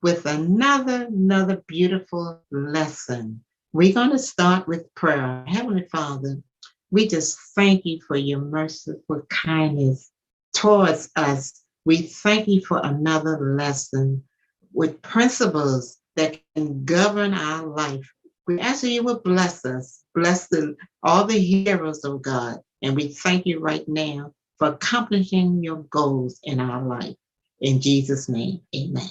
with another beautiful lesson. We're going to start with prayer. Heavenly Father, we just thank you for your merciful kindness towards us. We thank you for another lesson with principles that can govern our life. We ask that you will bless us, all the heroes of God. And we thank you right now for accomplishing your goals in our life. In Jesus' name, amen.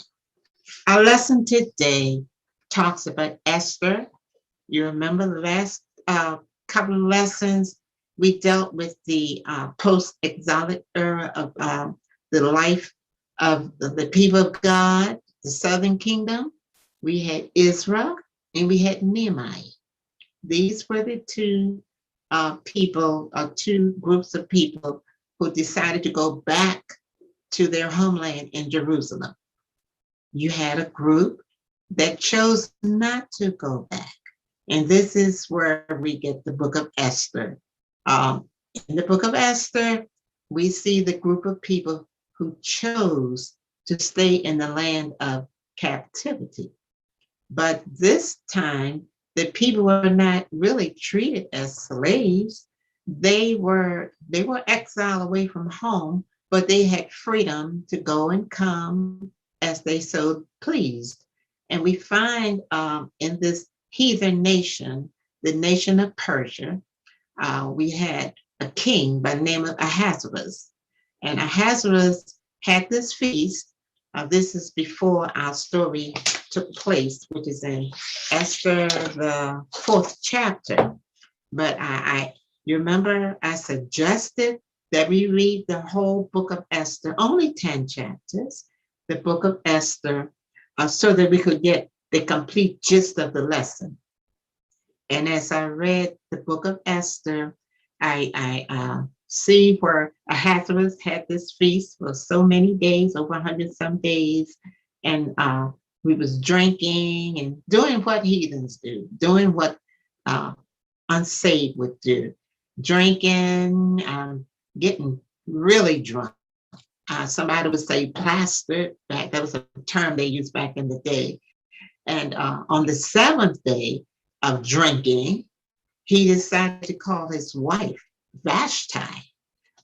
Our lesson today talks about Esther. You remember the last couple of lessons, we dealt with the post-exilic era of the life of the people of God, the southern kingdom. We had Israel and we had Nehemiah. These were the two groups of people who decided to go back to their homeland in Jerusalem. You had a group that chose not to go back. And this is where we get the book of Esther. In the book of Esther, we see the group of people who chose to stay in the land of captivity. But this time, the people were not really treated as slaves. They were exiled away from home, but they had freedom to go and come as they so pleased. And we find in this heathen nation, the nation of Persia, we had a king by the name of Ahasuerus. And Ahasuerus had this feast. This is before our story took place, which is in Esther, the 4th chapter. But you remember I suggested that we read the whole book of Esther, only 10 chapters, the book of Esther, so that we could get the complete gist of the lesson. And as I read the book of Esther, I see where Ahasuerus had this feast for so many days, over 100 some days, and we was drinking and doing what heathens do, doing what unsaved would do, drinking, getting really drunk. Somebody would say plastered. That was a term they used back in the day. And on the 7th day of drinking, he decided to call his wife, Vashti,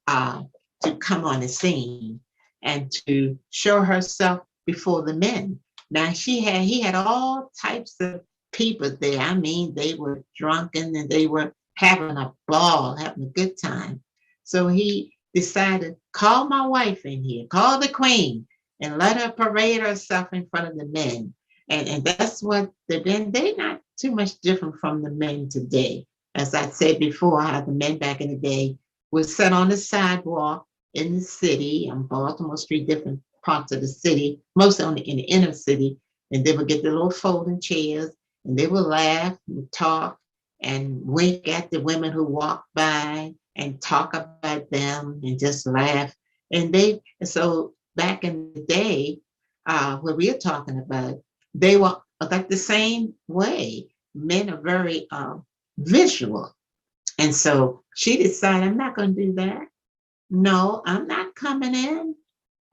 to come on the scene and to show herself before the men. Now he had all types of people there. I mean, they were drunken and they were having a ball, having a good time. So he decided, call my wife in here, call the queen, and let her parade herself in front of the men. And that's what they've been. They're not too much different from the men today. As I said before, how the men back in the day would sit on the sidewalk in the city, on Baltimore Street, different parts of the city, mostly in the inner city, and they would get the little folding chairs, and they would laugh and talk and wink at the women who walked by and talk about them and just laugh. So back in the day, what we're talking about, they were like the same way. Men are very visual. And so she decided, I'm not going to do that. No, I'm not coming in.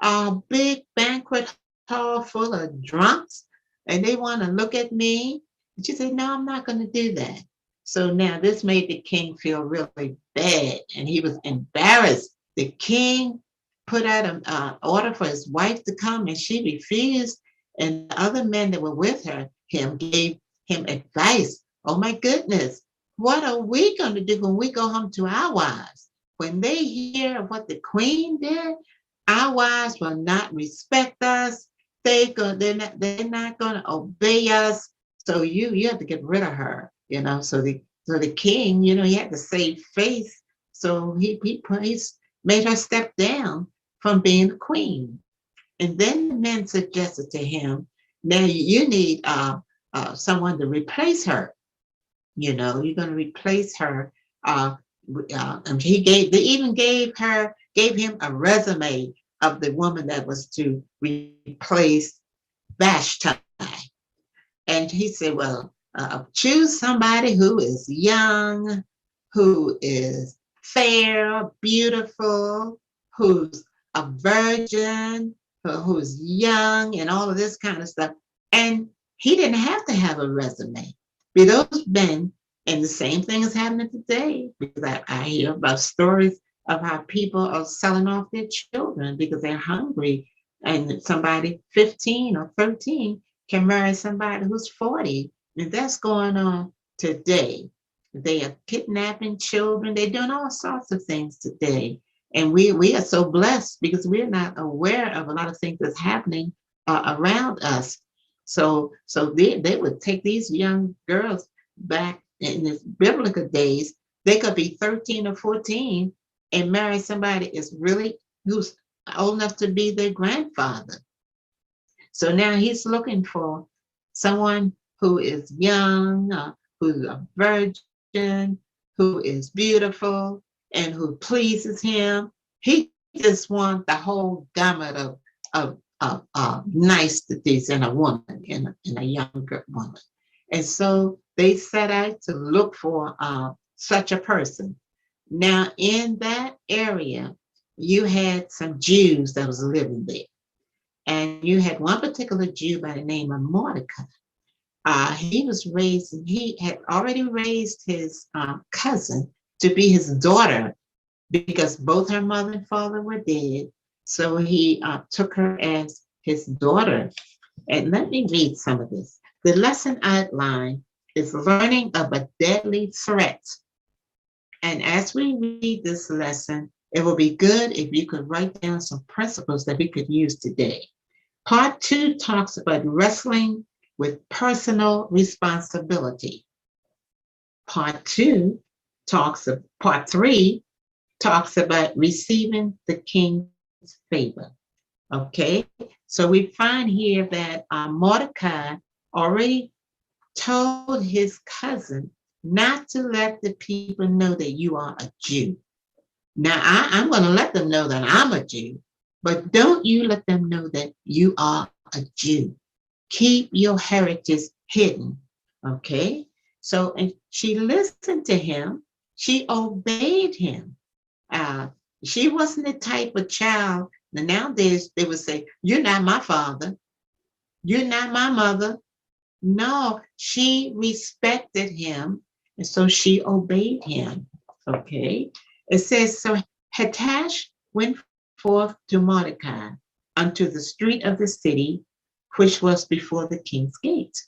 A big banquet hall full of drunks, and they want to look at me. And she said, no, I'm not going to do that. So now this made the king feel really bad, and he was embarrassed. The king put out an order for his wife to come, and she refused. And the other men that were with him gave him advice. Oh my goodness, what are we going to do when we go home to our wives? When they hear what the queen did, our wives will not respect us. They're not going to obey us. So you have to get rid of her, So the king, he had to save face. So he made her step down from being the queen. And then the men suggested to him, now you need someone to replace her. You're going to replace her. And they even gave him a resume of the woman that was to replace Vashti. And he said, well, choose somebody who is young, who is fair, beautiful, who's a virgin, who's young and all of this kind of stuff. And he didn't have to have a resume. But those men, and the same thing is happening today, because I hear about stories of how people are selling off their children because they're hungry. And somebody 15 or 13 can marry somebody who's 40. And that's going on today. They are kidnapping children. They're doing all sorts of things today. And we are so blessed because we're not aware of a lot of things that's happening around us. So they would take these young girls back in the biblical days. They could be 13 or 14 and marry somebody who's old enough to be their grandfather. So now he's looking for someone who is young, who's a virgin, who is beautiful, and who pleases him. He just wants the whole gamut of niceties in a woman, in a younger woman. And so they set out to look for such a person. Now, in that area, you had some Jews that was living there. And you had one particular Jew by the name of Mordecai. He had already raised his cousin to be his daughter because both her mother and father were dead. So he took her as his daughter. And let me read some of this. The lesson outline is learning of a deadly threat. And as we read this lesson, it will be good if you could write down some principles that we could use today. Part 2 talks about wrestling with personal responsibility. Part 3 talks about receiving the king's favor. Okay, so we find here that Mordecai already told his cousin not to let the people know that you are a Jew. Now, I'm going to let them know that I'm a Jew, but don't you let them know that you are a Jew. Keep your heritage hidden, okay? So, and she listened to him. She obeyed him. She wasn't the type of child. Nowadays, they would say, you're not my father. You're not my mother. No, she respected him, and so she obeyed him, okay? It says, so Hatash went forth to Mordecai unto the street of the city, which was before the king's gate.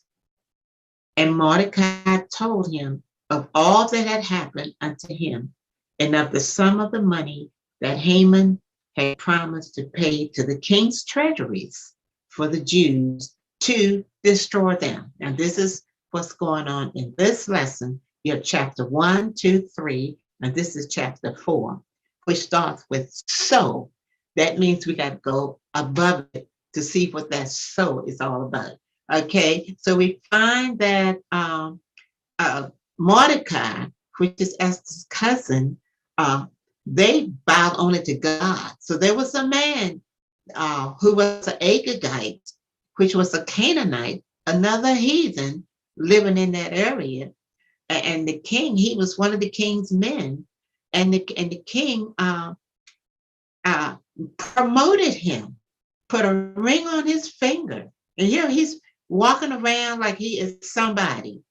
And Mordecai told him of all that had happened unto him, and of the sum of the money that Haman had promised to pay to the king's treasuries for the Jews to destroy them. Now, this is what's going on in this lesson. You have chapter 1, 2, 3, and this is chapter 4, which starts with so. That means we got to go above it to see what that so is all about. Okay, so we find that Mordecai, which is Esther's cousin, they bowed only to God. So there was a man who was an Agagite, which was a Canaanite, another heathen living in that area. And the king, he was one of the king's men. And the king promoted him, put a ring on his finger. And here he's walking around like he is somebody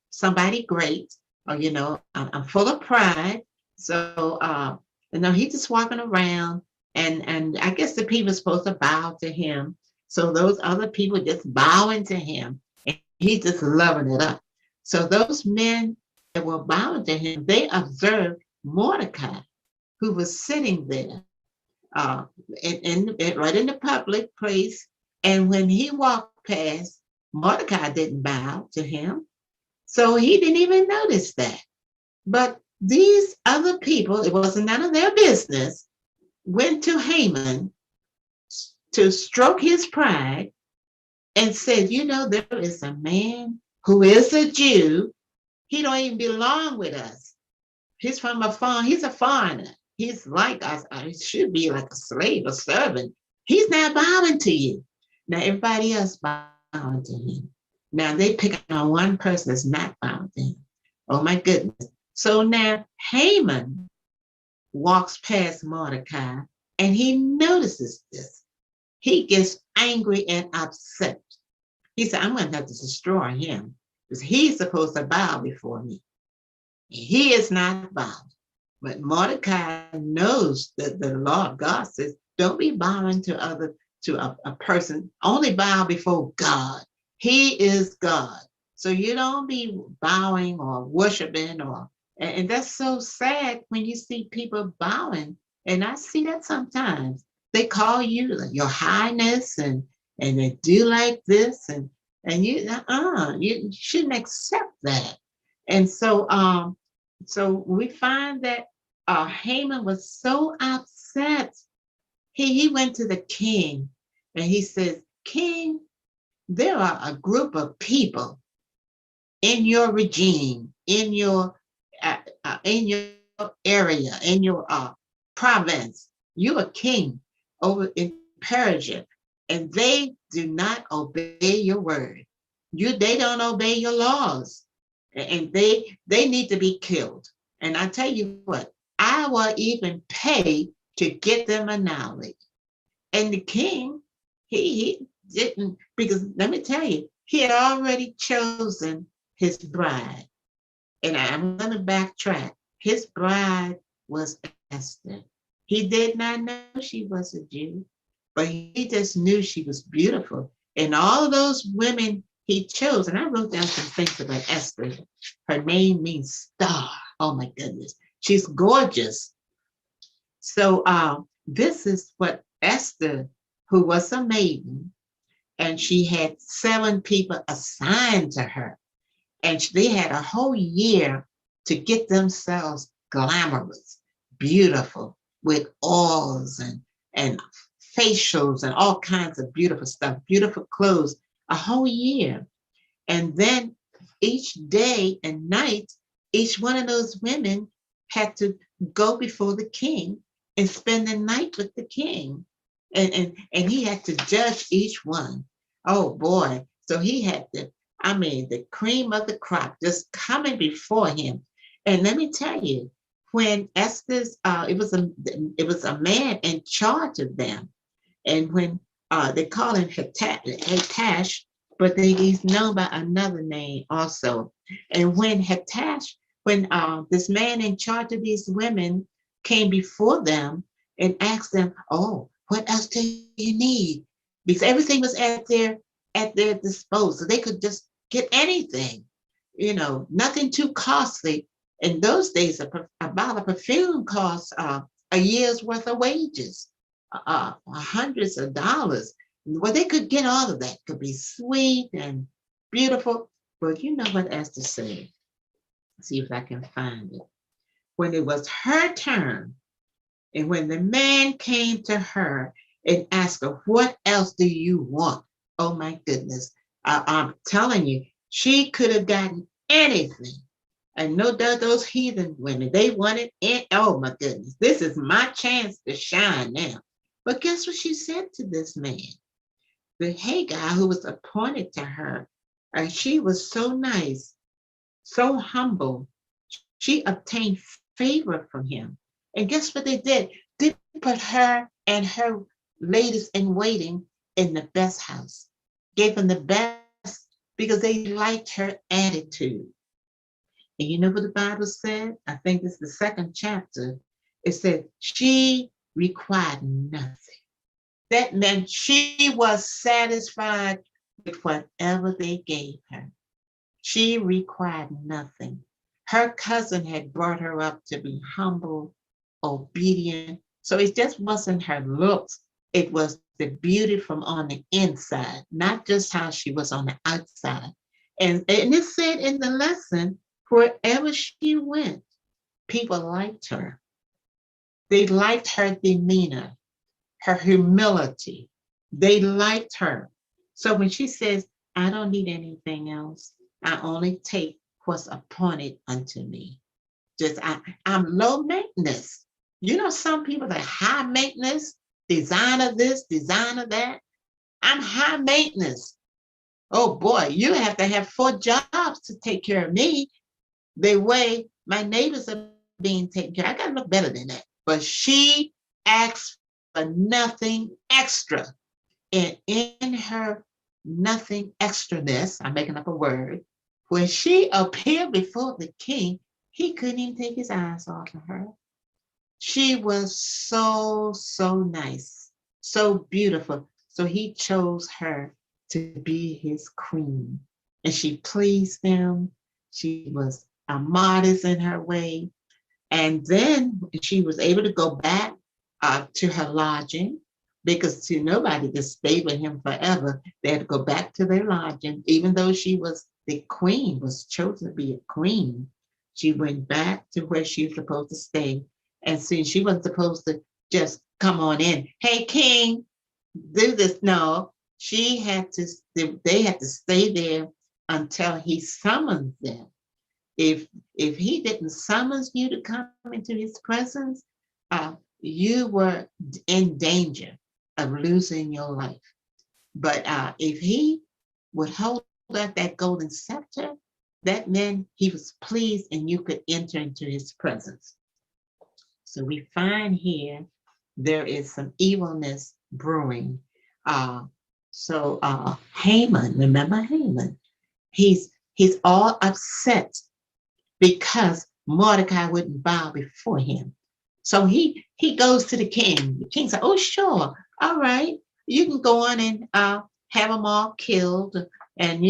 great. Or, I'm full of pride. So, he's just walking around. And I guess the people are supposed to bow to him. So those other people just bowing to him. And he's just loving it up. So those men that were bowing to him, they observed Mordecai, who was sitting there right in the public place. And when he walked past, Mordecai didn't bow to him. So he didn't even notice that. But these other people, it wasn't none of their business, went to Haman to stroke his pride and said, there is a man who is a Jew. He don't even belong with us. He's from a foreign, he's a foreigner. He's like us. He should be like a slave, a servant. He's not bowing to you. Now everybody else bowing to him. Now they pick on one person that's not bowing to him. Oh my goodness. So now Haman walks past Mordecai and he notices this. he gets angry and upset. He said, I'm going to have to destroy him because he's supposed to bow before me. He is not bowing. But Mordecai knows that the law of God says, don't be bowing to a person. Only bow before God. He is God. So you don't be bowing or worshiping and that's so sad when you see people bowing. And I see that sometimes. They call you like, your highness and they do like this and you shouldn't accept that. And so we find that Haman was so upset. He went to the king and he says, King, there are a group of people in your regime, in your area, in your province. You're a king over in Persia, and they do not obey your word. They don't obey your laws, and they need to be killed. And I tell you what, I will even pay to get them annihilated. And the king, he didn't, because let me tell you, he had already chosen his bride. And I'm going to backtrack. His bride was Esther. He did not know she was a Jew, but he just knew she was beautiful. And all of those women he chose, and I wrote down some things about Esther. Her name means star. Oh my goodness. She's gorgeous. So this is what Esther, who was a maiden, and she had 7 people assigned to her. And they had a whole year to get themselves glamorous, beautiful, with oils and facials and all kinds of beautiful stuff, beautiful clothes, a whole year. And then each day and night, each one of those women had to go before the king and spend the night with the king. And he had to judge each one. Oh boy. So he had to, the cream of the crop just coming before him. And let me tell you, when Esther's, it was a man in charge of them. And when they call him Hatash, but he's known by another name also. And when this man in charge of these women came before them and asked them, oh, what else do you need? Because everything was at their disposal. They could just get anything, nothing too costly. In those days, a bottle of perfume costs a year's worth of wages, hundreds of dollars. Well, they could get all of that. Could be sweet and beautiful. But you know what Esther said? See if I can find it. When it was her turn, and when the man came to her and asked her, what else do you want? Oh my goodness. I'm telling you, she could have gotten anything. And no doubt those heathen women, they wanted it. Oh my goodness, this is my chance to shine now. But guess what she said to this man? The Hagar who was appointed to her, and she was so nice, so humble. She obtained favor from him. And guess what they did? They put her and her ladies in waiting in the best house, gave them the best because they liked her attitude. And you know what the Bible said? I think it's the 2nd chapter. It said, she required nothing. That meant she was satisfied with whatever they gave her. She required nothing. Her cousin had brought her up to be humble, obedient. So it just wasn't her looks. It was the beauty from on the inside, not just how she was on the outside. And it said in the lesson, wherever she went, people liked her. They liked her demeanor, her humility. They liked her. So when she says, I don't need anything else, I only take what's appointed unto me. I'm low maintenance. Some people are high maintenance, designer this, designer that. I'm high maintenance. Oh boy, you have to have 4 jobs to take care of me. The way my neighbors are being taken care of, I gotta look better than that. But she asks for nothing extra. And in her nothing extraness, I'm making up a word, when she appeared before the king, he couldn't even take his eyes off of her. She was so, so nice, so beautiful. So he chose her to be his queen. And she pleased him. She was modest in her way. And then she was able to go back to her lodging because to nobody could stay with him forever. They had to go back to their lodging, even though she was the queen, was chosen to be a queen. She went back to where she was supposed to stay. And since she wasn't supposed to just come on in, hey, king, do this. No, she had to, they had to stay there until he summoned them. If if he didn't summons you to come into his presence, you were in danger of losing your life. But if he would hold up that golden scepter, that meant he was pleased and you could enter into his presence. So we find here there is some evilness brewing. Haman, remember Haman? He's all upset because Mordecai wouldn't bow before him. So he goes to the king. The king said, "Oh, sure, all right, you can go on and have them all killed." And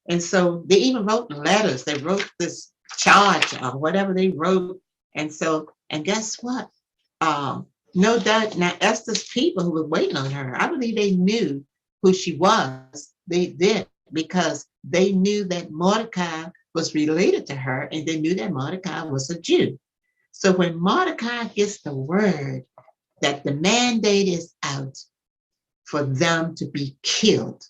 and so they even wrote letters. They wrote this charge or whatever they wrote. And guess what? No doubt now Esther's people who were waiting on her, I believe they knew who she was. They did because they knew that Mordecai was related to her, and they knew that Mordecai was a Jew. So when Mordecai gets the word that the mandate is out for them to be killed,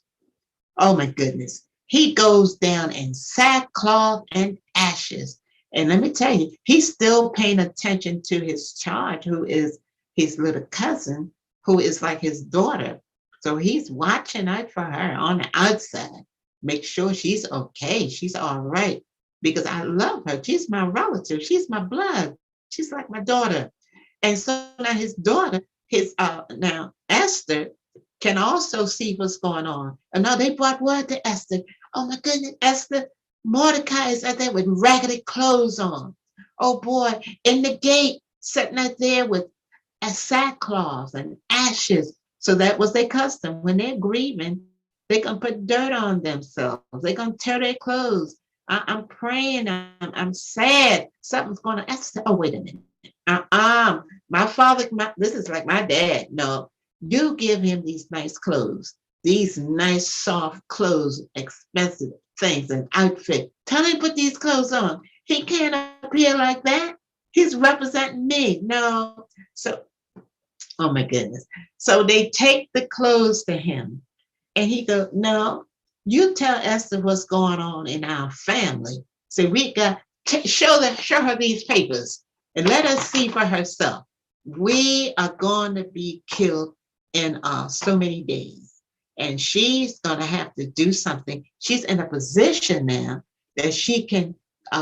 oh my goodness, he goes down in sackcloth and ashes. And let me tell you, he's still paying attention to his charge, who is his little cousin, who is like his daughter. So he's watching out for her on the outside, make sure she's okay, she's all right, because I love her. She's my relative, she's my blood, she's like my daughter. And so now his daughter, now Esther, can also see what's going on. And now they brought word to Esther. Oh my goodness, Esther, Mordecai is out there with raggedy clothes on. Oh boy, in the gate, sitting out there with sackcloth and ashes. So that was their custom. When they're grieving, they're going to put dirt on themselves. They're going to tear their clothes. I'm praying. I'm sad. Something's going to. Esther, oh, wait a minute. My father, this is like my dad. No, you give him these nice clothes, these nice soft clothes, expensive things, and outfit. Tell him to put these clothes on. He can't appear like that. He's representing me. No. So, oh my goodness. So they take the clothes to him, and he goes, "No, you tell Esther what's going on in our family. So we got show her these papers and let her see for herself. We are going to be killed in so many days, and she's going to have to do something. She's in a position now that she can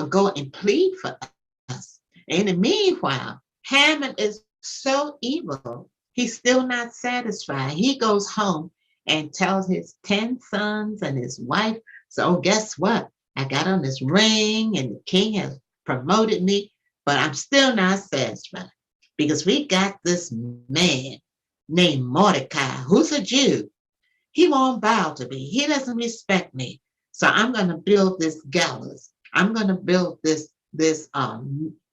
go and plead for us. In the meanwhile, Haman is so evil. He's still not satisfied. He goes home and tells his 10 sons and his wife, so guess what? I got on this ring and the king has promoted me, but I'm still not satisfied because we got this man named Mordecai, who's a Jew. He won't bow to me. He doesn't respect me. So I'm going to build this gallows. I'm going to build this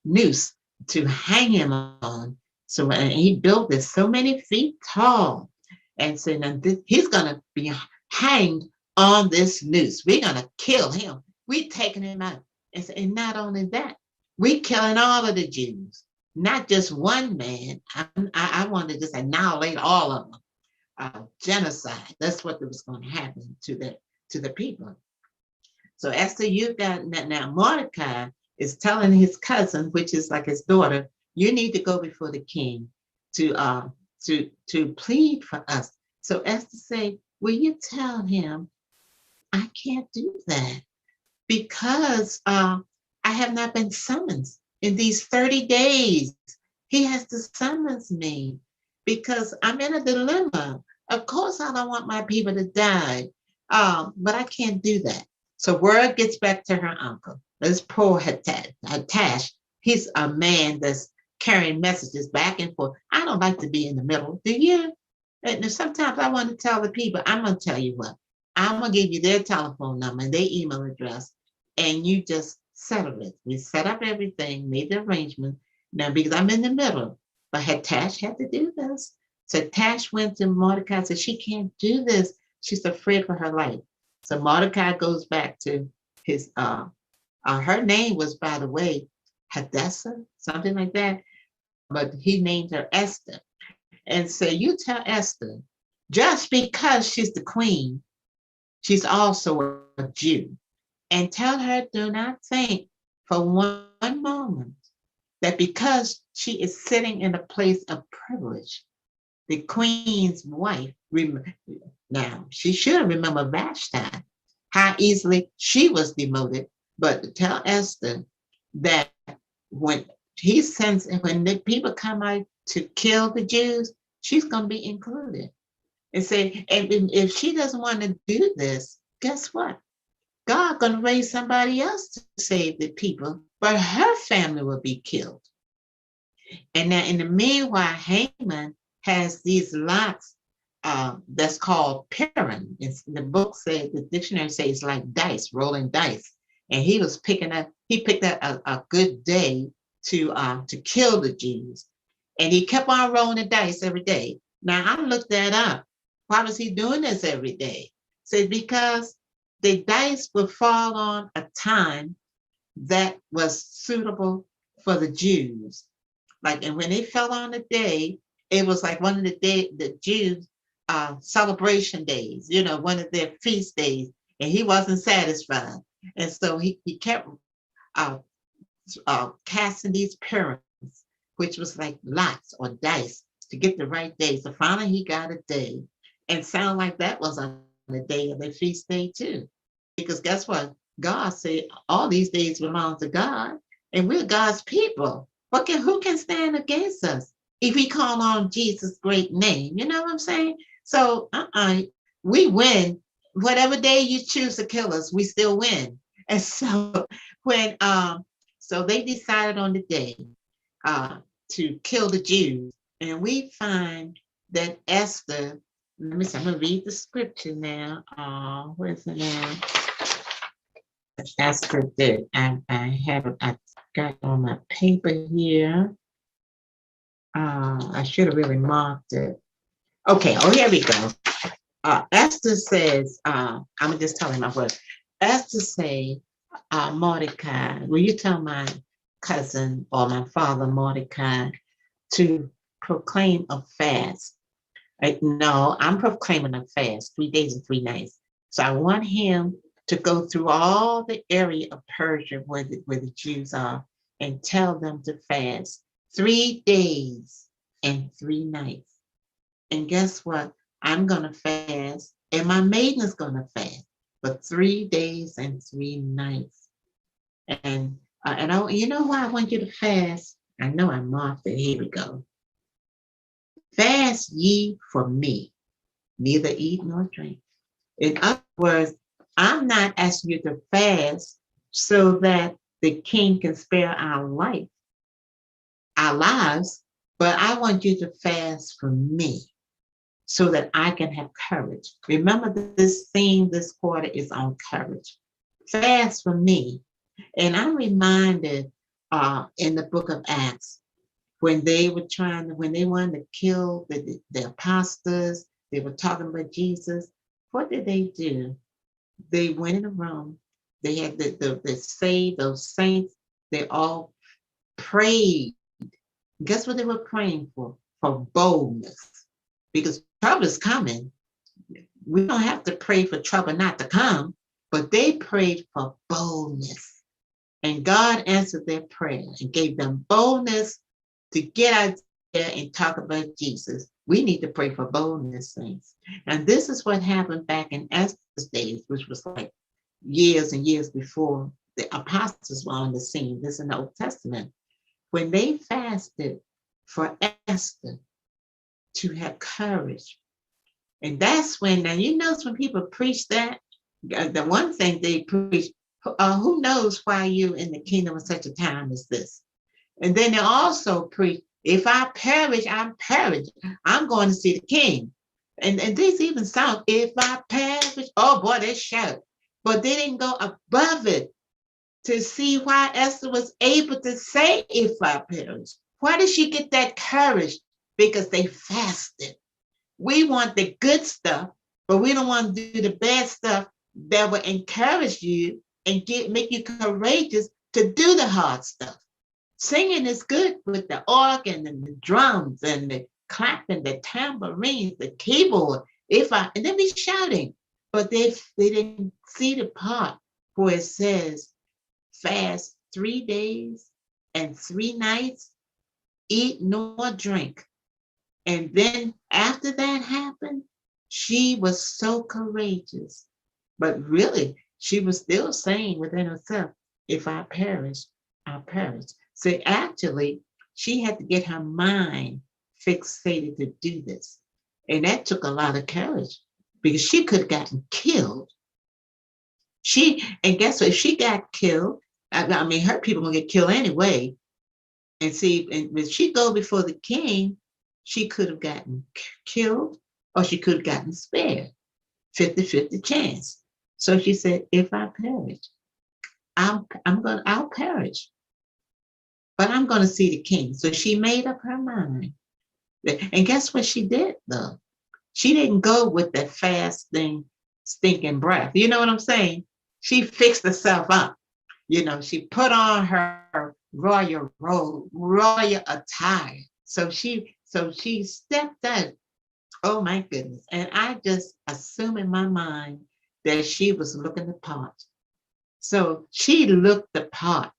noose to hang him on. So and he built this so many feet tall. And so now he's going to be hanged on this noose. We're going to kill him. We're taking him out. And not only that, we're killing all of the Jews, not just one man. I want to just annihilate all of them. Genocide. That's what was going to happen to the people. So Esther, you've got now Mordecai is telling his cousin, which is like his daughter, you need to go before the king to plead for us. So Esther said, will you tell him I can't do that because I have not been summoned in these 30 days. He has to summons me because I'm in a dilemma. Of course, I don't want my people to die, but I can't do that. So word gets back to her uncle. This poor Hatash, he's a man that's carrying messages back and forth. I don't like to be in the middle. Do you? And sometimes I want to tell the people, I'm going to tell you what, I'm going to give you their telephone number and their email address, and you just settle it. We set up everything, made the arrangement. Now, because I'm in the middle, but Hatash had to do this. So Tash went to Mordecai and said, she can't do this. She's afraid for her life. So Mordecai goes back to his, her name was, by the way, Hadassah, something like that, but he named her Esther. And so you tell Esther, just because she's the queen, she's also a Jew. And tell her, do not think for one moment that because she is sitting in a place of privilege, the queen's wife, now she should remember Vashti, how easily she was demoted, but tell Esther that when when the people come out to kill the Jews, she's going to be included. And say, and if she doesn't want to do this, guess what? God going to raise somebody else to save the people, but her family will be killed. And now, in the meanwhile, Haman has these lots that's called Purim. The book says, the dictionary says, like dice, rolling dice. And he was he picked up a good day to kill the Jews. And he kept on rolling the dice every day. Now, I looked that up. Why was he doing this every day? So because the dice would fall on a time that was suitable for the Jews. Like, and when they fell on the day, it was like one of the Jews' celebration days, one of their feast days, and he wasn't satisfied. And so he kept casting these pyramids, which was like lots or dice to get the right day. So finally he got a day, and sounded like that was on the day of the feast day too. Because guess what? God said all these days belong to God, and we're God's people. Who can stand against us if we call on Jesus' great name? You know what I'm saying? So we win. Whatever day you choose to kill us, we still win. And so when so they decided on the day to kill the Jews, and we find that Esther. Let me see. I'm gonna read the scripture now. Where's it now? Esther did. I have it. I got it on my paper here. I should have really marked it. Okay. Oh, here we go. Esther says, I'm just telling my word. Esther say, Mordecai, will you tell my cousin or my father Mordecai to proclaim a fast? No, I'm proclaiming a fast, 3 days and 3 nights. So I want him to go through all the area of Persia where the Jews are and tell them to fast 3 days and 3 nights. And guess what? I'm going to fast, and my maiden is going to fast for 3 days and 3 nights. And you know why I want you to fast? I know I marked it. Here we go. Fast ye for me, neither eat nor drink. In other words, I'm not asking you to fast so that the king can spare our lives, but I want you to fast for me so that I can have courage. Remember, this theme this quarter is on courage. Fast for me. And I'm reminded in the book of Acts, when they wanted to kill the apostles, they were talking about Jesus. What did they do? They went in a room. They had the saved, those saints. They all prayed. Guess what they were praying for? For boldness. Because trouble is coming. We don't have to pray for trouble not to come, but they prayed for boldness. And God answered their prayer and gave them boldness to get out there and talk about Jesus. We need to pray for boldness, saints. And this is what happened back in Esther's days, which was like years and years before the apostles were on the scene. This is in the Old Testament. When they fasted for Esther to have courage, And that's when, now you notice when people preach that, the one thing they preach, who knows why you in the kingdom of such a time as this? And then they also preach, if I perish, I'm perished. I'm going to see the king. And this even sound, if I perish, oh boy, they shout. But they didn't go above it to see why Esther was able to say, if I perish. Why did she get that courage? Because they fasted. We want the good stuff, but we don't want to do the bad stuff that will encourage you and make you courageous to do the hard stuff. Singing is good with the organ and the drums and the clapping, the tambourines, the keyboard. And then we shouting, but they didn't see the part where it says fast 3 days and 3 nights, eat nor drink. And then after that happened, she was so courageous. But really, she was still saying within herself, if I perish, I perish. So actually, she had to get her mind fixated to do this. And that took a lot of courage because she could have gotten killed. And guess what? If she got killed, I mean, her people gonna get killed anyway. And see, and when she go before the king, she could have gotten killed or she could have gotten spared. 50-50 chance. So she said, if I perish, I'll perish. But I'm gonna see the king. So she made up her mind. And guess what she did though? She didn't go with that fasting, stinking breath. You know what I'm saying? She fixed herself up. She put on her royal robe, royal attire. So she stepped out. Oh my goodness. And I just assume in my mind that she was looking the part. So she looked the part.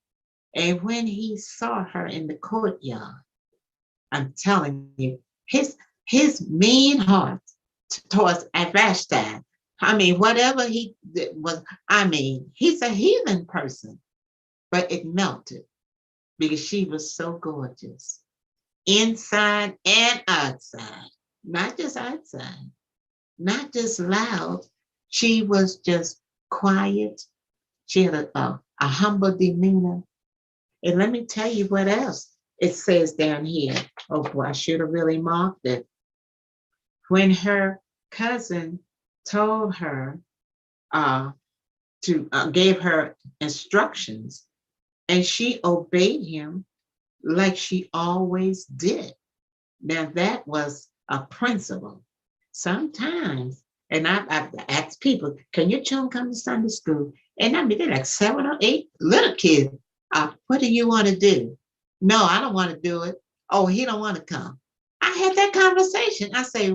And when he saw her in the courtyard, I'm telling you, his mean heart towards Vashti, I mean, whatever he did was, I mean, he's a heathen person, but it melted because she was so gorgeous, inside and outside, not just outside, not just loud. She was just quiet. She had a humble demeanor. And let me tell you what else it says down here. Oh boy, I should have really marked it. When her cousin told her gave her instructions, and she obeyed him like she always did. Now that was a principle. Sometimes, and I've asked people, can your children come to Sunday school? And I mean, they're like 7 or 8 little kids. What do you want to do? No, I don't want to do it. Oh, he don't want to come. I had that conversation. I say,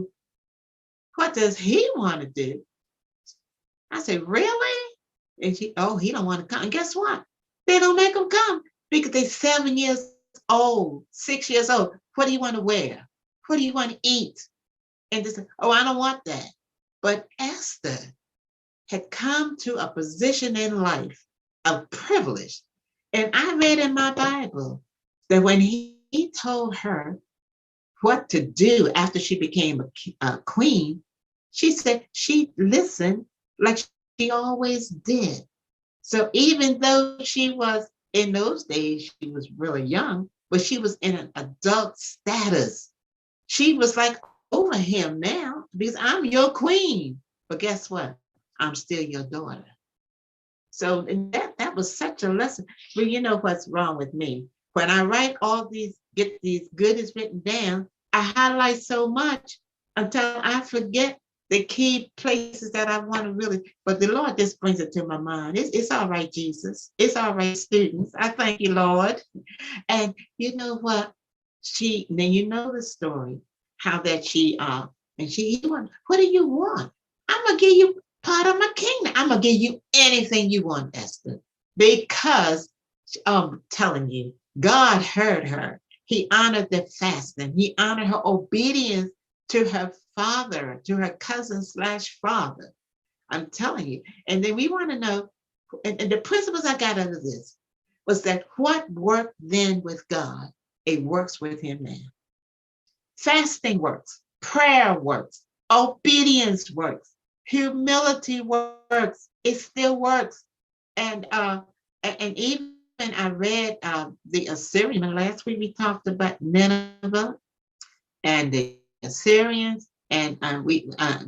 what does he want to do? I say, really? And he don't want to come. And guess what? They don't make him come because they're 7 years old, 6 years old. What do you want to wear? What do you want to eat? And they say, oh, I don't want that. But Esther had come to a position in life of privilege. And I read in my Bible that when he told her what to do after she became a queen, she said she listened like she always did. So even though she was, in those days, she was really young, but she was in an adult status. She was like over him now because I'm your queen. But guess what? I'm still your daughter. So that was such a lesson. But you know what's wrong with me? When I write get these goodies written down, I highlight so much until I forget the key places that I want to really, but the Lord just brings it to my mind. It's all right, Jesus. It's all right, students. I thank you, Lord. And you know what? Then you know the story, how that he went, what do you want? I'm going to give you part of my kingdom. I'm going to give you anything you want, Esther, because I'm telling you, God heard her. He honored the fasting. He honored her obedience to her father, to her cousin/father. I'm telling you. And then we want to know, and the principles I got out of this was that what worked then with God, it works with him now. Fasting works. Prayer works. Obedience works. Humility works. It still works. And even I read the Assyrian. Last week we talked about Nineveh and the Assyrians, and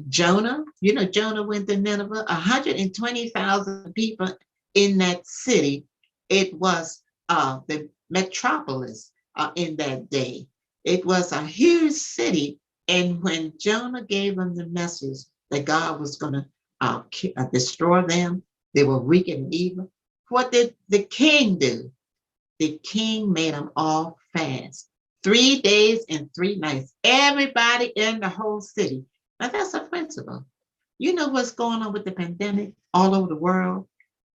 Jonah. You know, Jonah went to Nineveh. 120,000 people in that city. It was the metropolis in that day. It was a huge city, and when Jonah gave them the message that God was going to destroy them, they were wicked and evil. What did the king do? The king made them all fast. 3 days and 3 nights. Everybody in the whole city. Now that's a principle. You know what's going on with the pandemic all over the world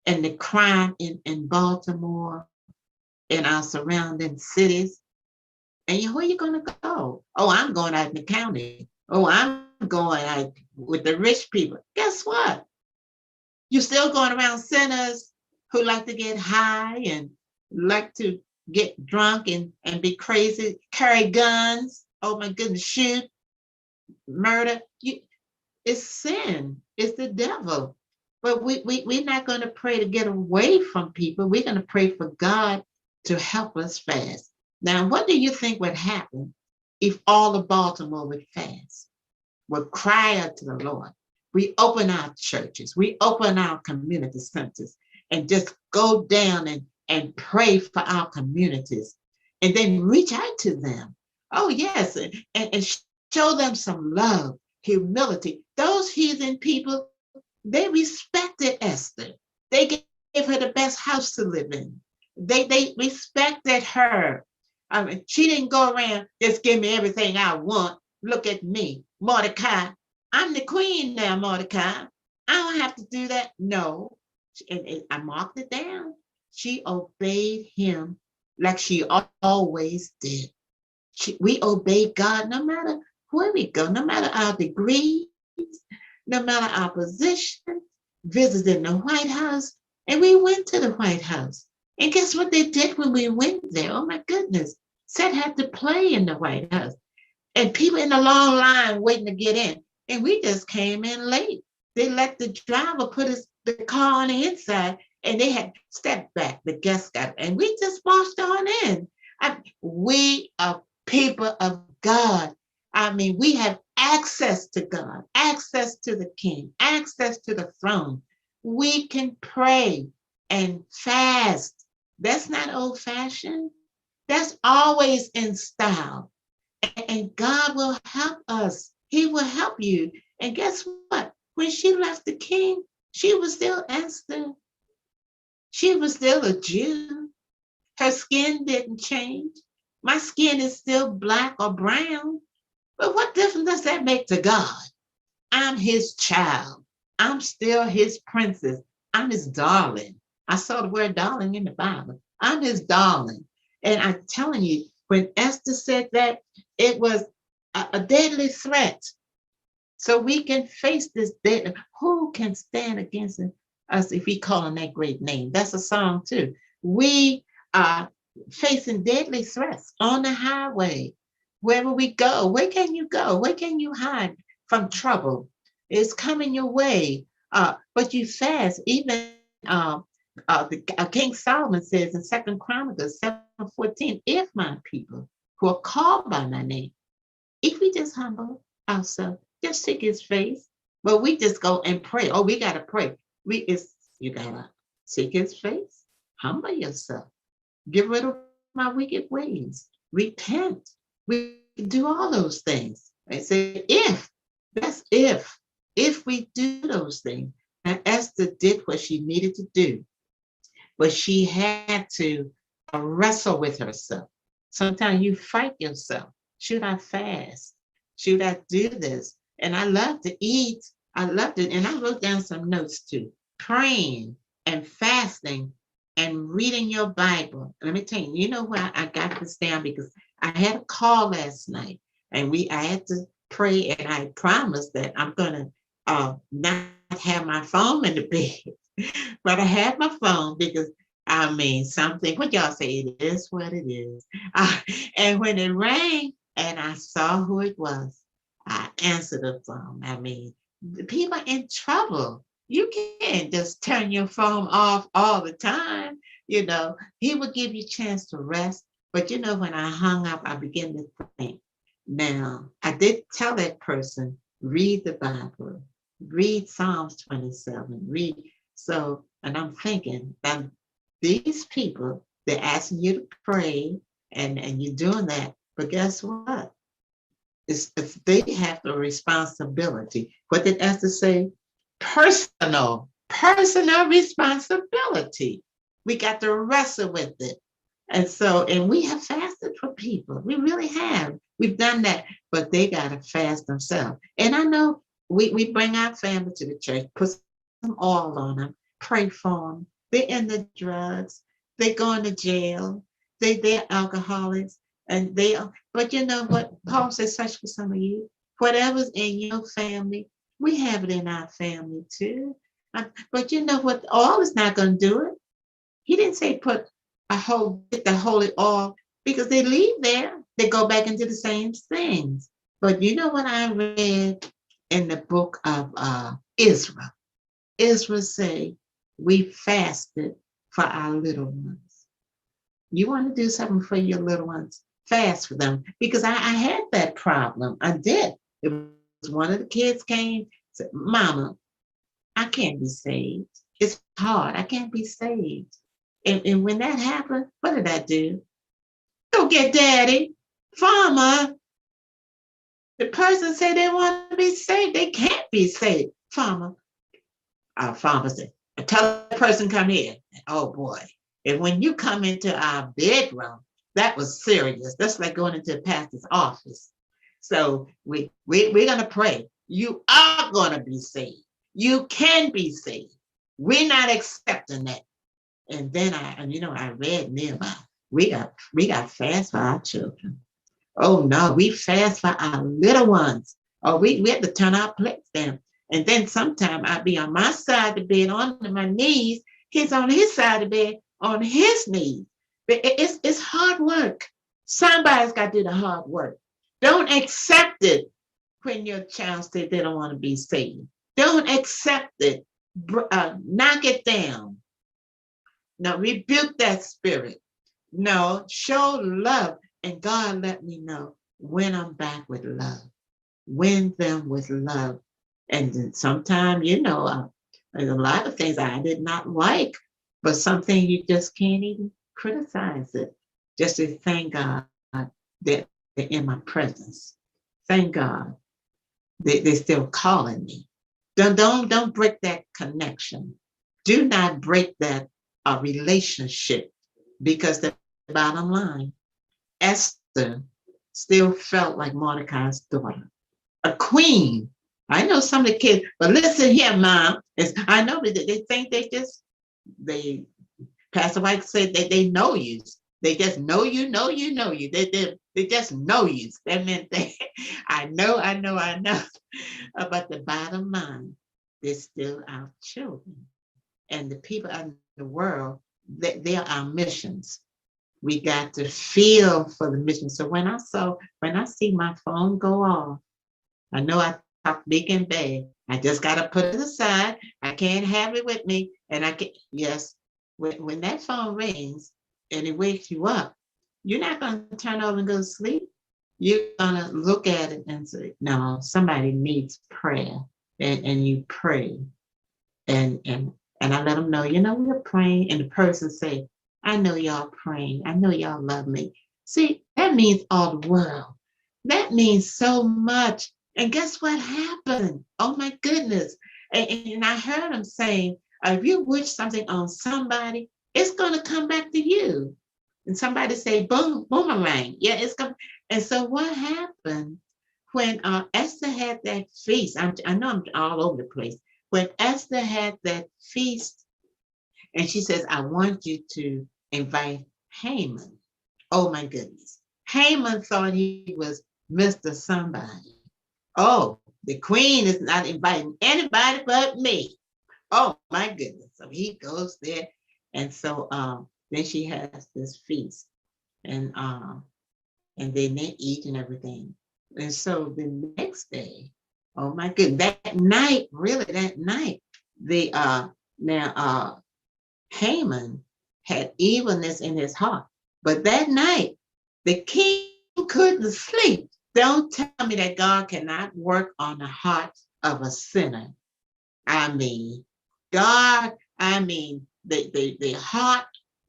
and the crime in Baltimore and our surrounding cities. And where are you going to go? Oh, I'm going out in the county. Oh, I'm going out with the rich people. Guess what? You're still going around sinners who like to get high and like to get drunk and be crazy, carry guns. Oh my goodness, shoot, murder. It's sin. It's the devil. But we're not going to pray to get away from people. We're going to pray for God to help us fast. Now, what do you think would happen if all of Baltimore would fast, would cry out to the Lord? We open our churches, we open our community centers, and just go down and pray for our communities, and then reach out to them. Oh, yes, and show them some love, humility. Those heathen people, they respected Esther. They gave her the best house to live in. They respected her. I mean, she didn't go around, just give me everything I want. Look at me, Mordecai. I'm the queen now, Mordecai. I don't have to do that. No. And I marked it down. She obeyed him like she always did. We obey God no matter where we go, no matter our degrees, no matter our position, visiting the White House. And we went to the White House. And guess what they did when we went there? Oh my goodness. Seth had to play in the White House. And people in the long line waiting to get in. And we just came in late. They let the driver put the car on the inside, and they had stepped back. The guests got, and we just marched on in. We are people of God. I mean, we have access to God, access to the King, access to the throne. We can pray and fast. That's not old-fashioned. That's always in style. And God will help us. He will help you. And guess what? When she left the king, she was still Esther. She was still a Jew. Her skin didn't change. My skin is still black or brown. But what difference does that make to God? I'm his child. I'm still his princess. I'm his darling. I saw the word darling in the Bible. I'm his darling. And I'm telling you, when Esther said that, it was a deadly threat. So we can face this deadly. Who can stand against us if we call on that great name? That's a song too. We are facing deadly threats on the highway. Wherever we go, where can you go? Where can you hide from trouble? It's coming your way. But you fast. Even King Solomon says in 2 Chronicles 7:14, if my people who are called by my name, if we just humble ourselves, just seek his face, but we just go and pray. Oh, we got to pray. You got to seek his face, humble yourself, get rid of my wicked ways, repent. We do all those things. I say, if we do those things, and Esther did what she needed to do, but she had to wrestle with herself. Sometimes you fight yourself. Should I fast? Should I do this? And I love to eat. I loved it. And I wrote down some notes too. Praying and fasting and reading your Bible. Let me tell you, you know why I got this down? Because I had a call last night and I had to pray, and I promised that I'm going to not have my phone in the bed, but I had my phone because something, what y'all say, it is what it is. And when it rang and I saw who it was, I answer the phone. I mean, the people are in trouble. You can't just turn your phone off all the time. He would give you a chance to rest. But when I hung up, I began to think. Now, I did tell that person, read the Bible, read Psalms 27, read. So, and I'm thinking that these people, they're asking you to pray and you're doing that. But guess what? If they have the responsibility. What did Esther say? Personal responsibility. We got to wrestle with it. And we have fasted for people. We really have. We've done that, but they got to fast themselves. And I know we bring our family to the church, put some oil on them, pray for them. They're in the drugs. They're going to jail. They're alcoholics. But you know what? Paul says, such for some of you. Whatever's in your family, we have it in our family too. But you know what? Oil is not going to do it. He didn't say get the holy oil, because they leave there. They go back into the same things. But you know what I read in the book of Israel? Israel say, we fasted for our little ones. You want to do something for your little ones? Fast for them. Because I had that problem. I did. It was one of the kids came, said, Mama, I can't be saved. It's hard. I can't be saved. And when that happened, what did I do? Go get daddy. Farmer, the person said they want to be saved. They can't be saved. Farmer, our farmer said, tell the person come here. Oh boy. And when you come into our bedroom, that was serious. That's like going into the pastor's office. So we're going to pray. You are going to be saved. You can be saved. We're not accepting that. And then I read nearby, we got fast for our children. Oh no, we fast for our little ones. Oh, we had to turn our plates down. And then sometime I'd be on my side of the bed on my knees. He's on his side of the bed on his knees. But it's hard work. Somebody's got to do the hard work. Don't accept it when your child says they don't want to be saved. Don't accept it. Knock it down. No, rebuke that spirit. No, show love. And God let me know when I'm back with love. Win them with love. And then sometimes, there's a lot of things I did not like, but something you just can't even criticize it. Just to thank God that they're in my presence. Thank God they're still calling me. Don't break that connection. Do not break that relationship, because the bottom line, Esther still felt like Mordecai's daughter, a queen. I know some of the kids, but listen here, Mom. I know that they think they Pastor White said that they know you. They just know you. They just know you. That meant I know. But the bottom line, they're still our children. And the people in the world, they are our missions. We got to feel for the mission. So when I see my phone go off, I know I talk big and bad. I just got to put it aside. I can't have it with me. And yes, when that phone rings and it wakes you up, you're not going to turn over and go to sleep. You're going to look at it and say, no, somebody needs prayer. And you pray. And I let them know, we're praying. And the person say, I know y'all praying. I know y'all love me. See, that means all the world. That means so much. And guess what happened? Oh my goodness. And I heard them saying, if you wish something on somebody, it's going to come back to you. And somebody say, boom, boomerang. Yeah, it's going. And so what happened when Esther had that feast? I know I'm all over the place. When Esther had that feast, and she says, I want you to invite Haman. Oh my goodness. Haman thought he was Mr. Somebody. Oh, the queen is not inviting anybody but me. Oh my goodness. So he goes there. And so then she has this feast. And then they eat and everything. And so the next day, oh my goodness, that night, really that night, the now Haman had evilness in his heart. But that night, the king couldn't sleep. Don't tell me that God cannot work on the heart of a sinner. I mean, God, I mean, the heart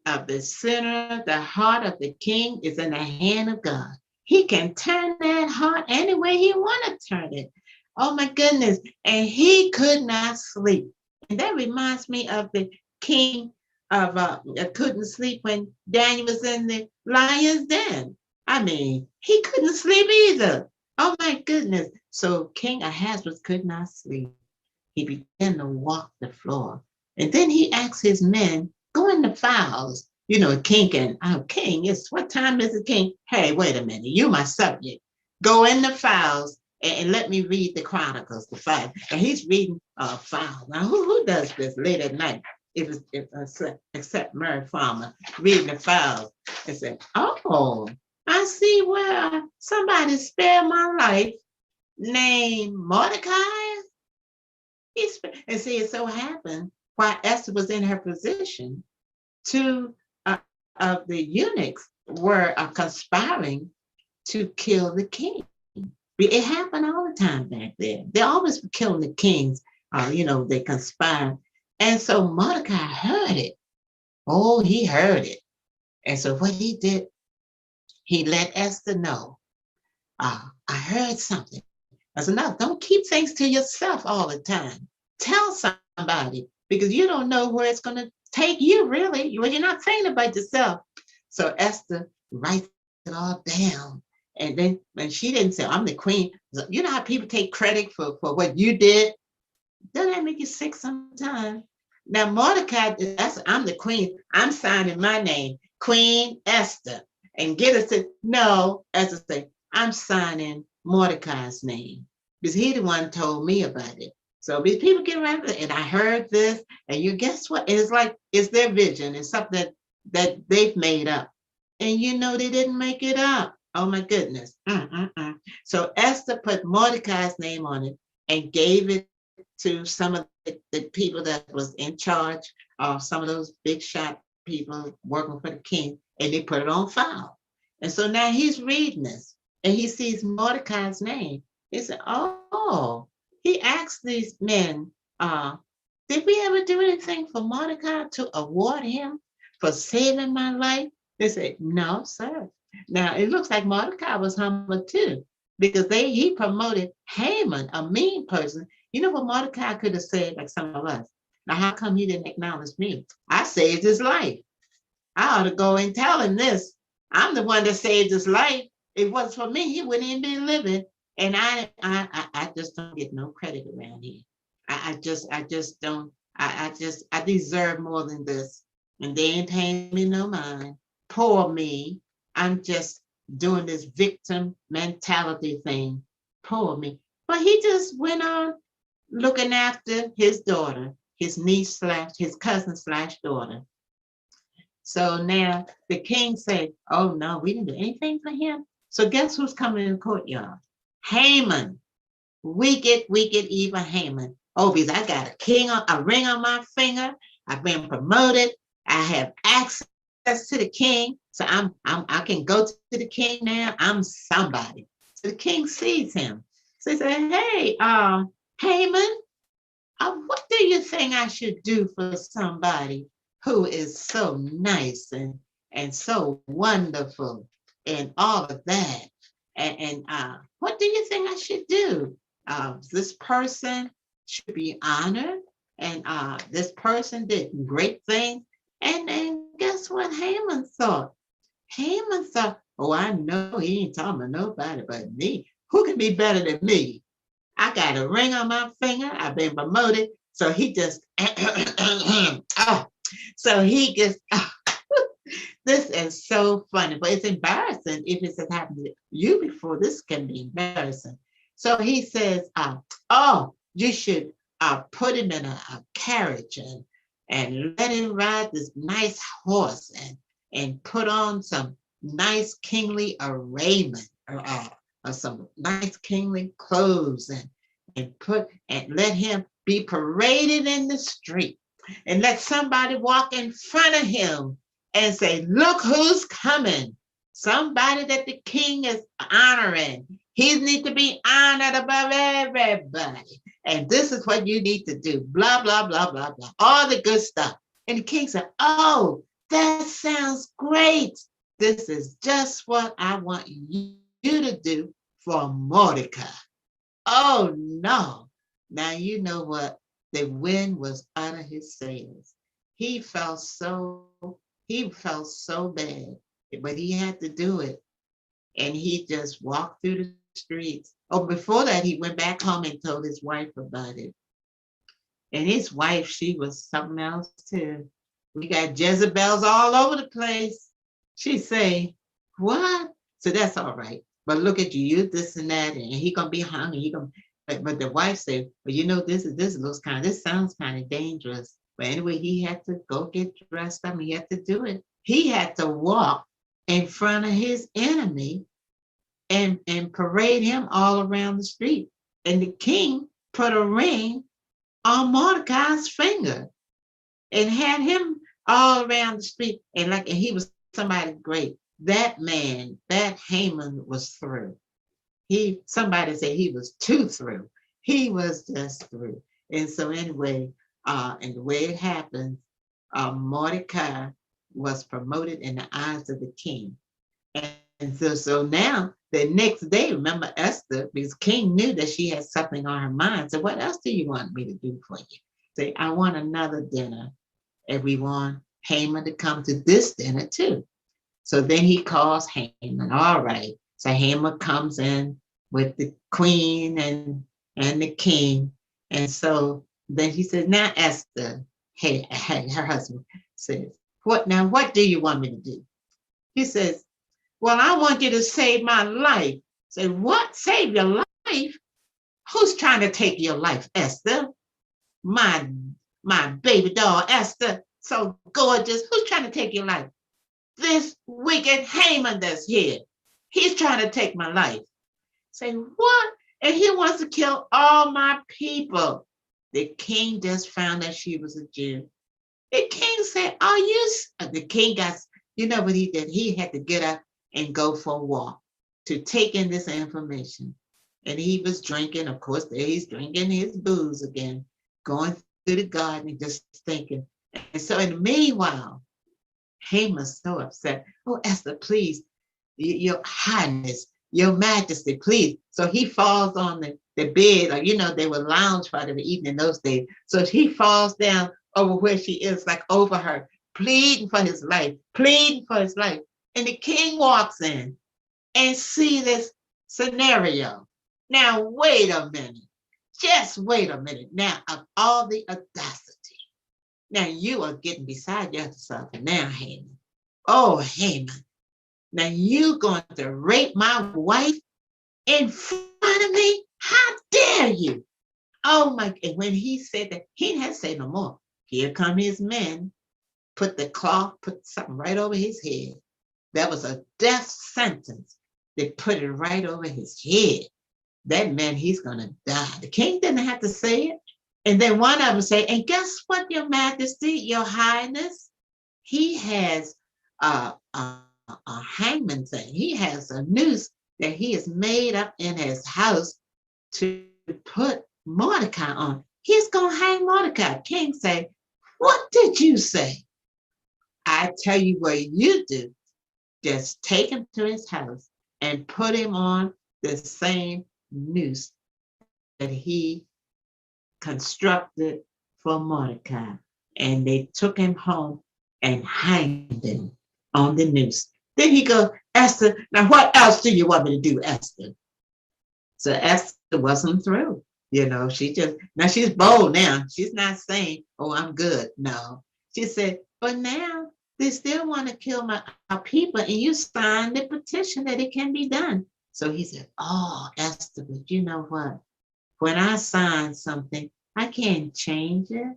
of the sinner, the heart of the king is in the hand of God. He can turn that heart any way he want to turn it. Oh my goodness. And he could not sleep. And that reminds me of the king of couldn't sleep when Daniel was in the lion's den. I mean, he couldn't sleep either. Oh my goodness. So King Ahasuerus could not sleep. He began to walk the floor. And then he asked his men, go in the files. You know, king can, oh, king, it's what time is it, king? Hey, wait a minute, you my subject. Go in the files and let me read the chronicles, the files. And he's reading files. Now, who does this late at night? Except Mary Farmer, reading the files and said, oh, I see where somebody spared my life named Mordecai. And see, it so happened while Esther was in her position, two of the eunuchs were conspiring to kill the king. It happened all the time back there. They always were killing the kings. They conspired. And so Mordecai heard it. Oh, he heard it. And so what he did, he let Esther know, I heard something. I said, no, don't keep things to yourself all the time. Tell somebody, because you don't know where it's going to take you, really. Well, you're not thinking about yourself. So Esther writes it all down. And then when she didn't say, I'm the queen, you know how people take credit for what you did? Doesn't that make you sick sometimes? Now, Mordecai, I'm the queen. I'm signing my name, Queen Esther. And get us to, no, Esther say, I'm signing Mordecai's name, because he the one told me about it. So these people get around it, and I heard this, and you guess what? It's like it's their vision. It's something that they've made up, and they didn't make it up. Oh my goodness! So Esther put Mordecai's name on it and gave it to some of the people that was in charge of some of those big shot people working for the king, and they put it on file. And so now he's reading this, and he sees Mordecai's name. He said, oh, he asked these men, did we ever do anything for Mordecai to award him for saving my life? They said, no, sir. Now, it looks like Mordecai was humble too, because he promoted Haman, a mean person. You know what Mordecai could have said, like some of us? Now, how come he didn't acknowledge me? I saved his life. I ought to go and tell him this. I'm the one that saved his life. If it wasn't for me, he wouldn't even be living. And I just don't get no credit around here. I just don't. I deserve more than this. And they ain't paying me no mind. Poor me. I'm just doing this victim mentality thing. Poor me. But he just went on looking after his daughter, his niece / his cousin / daughter. So now the king said, oh no, we didn't do anything for him. So guess who's coming in the courtyard? Haman. Wicked, evil Haman. Oh, because I got a ring on my finger. I've been promoted. I have access to the king. So I can go to the king now. I'm somebody. So the king sees him. So he said, hey, Haman, what do you think I should do for somebody who is so nice and so wonderful and all of that? And what do you think I should do? This person should be honored, and this person did great things. And guess what Haman thought? Haman thought, oh, I know he ain't talking about nobody but me. Who can be better than me? I got a ring on my finger. I've been promoted. So he just, so he just, this is so funny, but it's embarrassing if it's happened to you before. This can be embarrassing. So he says, oh, you should put him in a carriage and let him ride this nice horse and put on some nice kingly arraignment, some nice kingly clothes and let him be paraded in the street and let somebody walk in front of him and say, look who's coming. Somebody that the king is honoring. He needs to be honored above everybody. And this is what you need to do. Blah, blah, blah, blah, blah. All the good stuff. And the king said, oh, that sounds great. This is just what I want you to do for Mordecai. Oh, no. Now you know what? The wind was out of his sails. He felt so bad, but he had to do it. And he just walked through the streets. Oh, before that, he went back home and told his wife about it. And his wife, she was something else too. We got Jezebels all over the place. She say, what? So that's all right. But look at you this and that, and he gonna be hungry. But the wife said, well, you know, this sounds kind of dangerous. But anyway, he had to go get dressed up. He had to do it. He had to walk in front of his enemy and parade him all around the street. And the king put a ring on Mordecai's finger and had him all around the street. And he was somebody great. That man, that Haman was through. Somebody said he was too through. He was just through. And so anyway, and the way it happened, Mordecai was promoted in the eyes of the king. And so now the next day, remember Esther, because king knew that she had something on her mind. So what else do you want me to do for you? Say, I want another dinner. And we want Haman to come to this dinner too. So then he calls Haman. All right. So Haman comes in with the queen and the king. And so then he says, now Esther, hey, her husband says, what do you want me to do? He says, well, I want you to save my life. Say, what? Save your life? Who's trying to take your life, Esther? My baby doll, Esther, so gorgeous. Who's trying to take your life? This wicked Haman that's here. He's trying to take my life. Say, what? And he wants to kill all my people. The king just found that she was a Jew. The king said, the king you know what he did? He had to get up and go for a walk to take in this information. And he was drinking, of course, he's drinking his booze again, going through the garden and just thinking. And so in the meanwhile, Haman's so upset. Oh, Esther, please, your highness, your majesty, please. So he falls on the bed, like, you know, they were lounge while they were eating in those days. So he falls down over where she is, like over her, pleading for his life, pleading for his life. And the king walks in and see this scenario. Now, wait a minute. Just wait a minute. Now, of all the audacity. Now, you are getting beside yourself now, Haman. Oh, Haman. Now, you going to rape my wife in front of me? How dare you? Oh, my. And when he said that, he didn't have to say no more. Here come his men, put something right over his head. That was a death sentence. They put it right over his head. That meant he's going to die. The king didn't have to say it. And then one of them say, and guess what, your majesty, your highness? He has a hangman thing. He has a noose that he has made up in his house to put Mordecai on. He's going to hang Mordecai. King say, what did you say? I tell you what you do. Just take him to his house and put him on the same noose that he constructed for Mordecai. And they took him home and hanged him on the noose. Then he goes, Esther, now what else do you want me to do, Esther? So Esther wasn't through. You know, now she's bold now. She's not saying, oh, I'm good. No. She said, but now they still want to kill our people, and you signed the petition that it can be done. So he said, oh, Esther, but you know what? When I sign something, I can't change it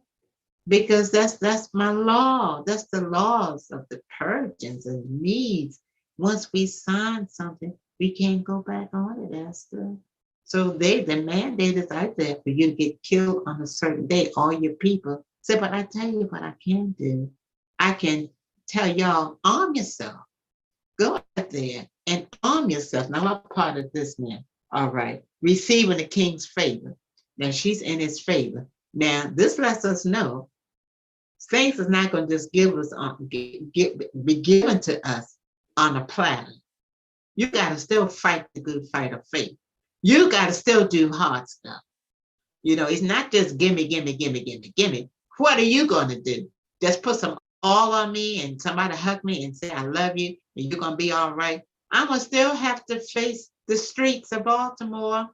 because that's my law. That's the laws of the Persians and Medes. Once we sign something, We can't go back on it, Esther. So the mandate is out there for you to get killed on a certain day, all your people. Say, but I tell you what I can do. I can tell y'all, arm yourself. Go out there and arm yourself. Now, I'm part of this now. All right. Receiving the king's favor. Now, she's in his favor. Now, this lets us know things is not going to just be given to us on a platter. You got to still fight the good fight of faith. You got to still do hard stuff. It's not just gimme, gimme, gimme, gimme, gimme. What are you going to do? Just put some all on me and somebody hug me and say, I love you and you're going to be all right. I'm going to still have to face the streets of Baltimore.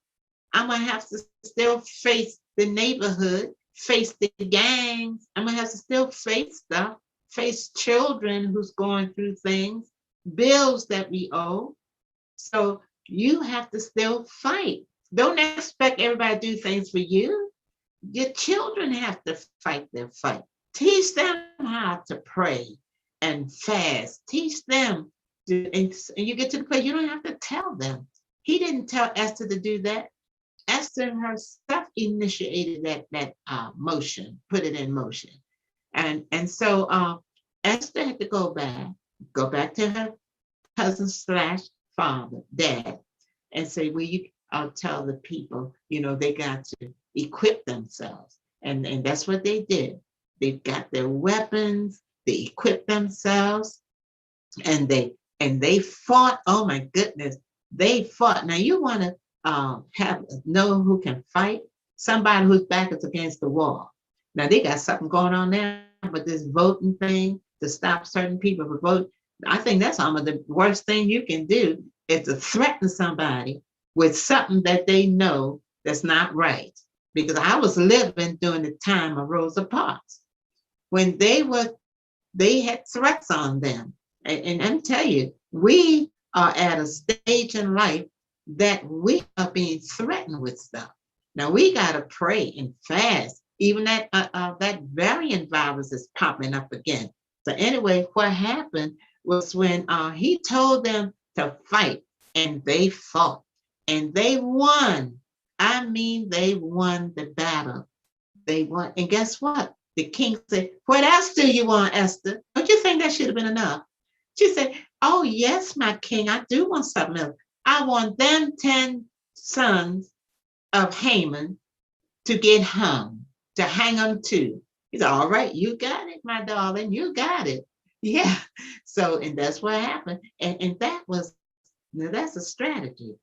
I'm going to have to still face the neighborhood, face the gangs. I'm going to have to still face stuff, face children who's going through things, bills that we owe. So you have to still fight. Don't expect everybody to do things for you. Your children have to fight their fight. Teach them how to pray and fast. Teach them. And you get to the place, you don't have to tell them. He didn't tell Esther to do that. Esther herself initiated that motion, put it in motion. And so Esther had to go back to her cousin / father, dad, and say, well, I'll tell the people, they got to equip themselves. And that's what they did. They got their weapons, they equipped themselves, and they fought. Oh my goodness, they fought. Now you want to know who can fight? Somebody whose back is against the wall. Now they got something going on there, but this voting thing to stop certain people from voting, I think that's almost the worst thing you can do is to threaten somebody with something that they know that's not right. Because I was living during the time of Rosa Parks when they had threats on them. And I'm telling you, we are at a stage in life that we are being threatened with stuff. Now we got to pray and fast. Even that variant virus is popping up again. So anyway, what happened was when he told them to fight, and they fought, and they won. I mean, they won the battle. They won. And guess what? The king said, what else do you want, Esther? Don't you think that should have been enough? She said, oh, yes, my king, I do want something else. I want them 10 sons of Haman to get hung, to hang them too. He said, all right, you got it, my darling, you got it. Yeah. So, and that's what happened. And that's a strategy.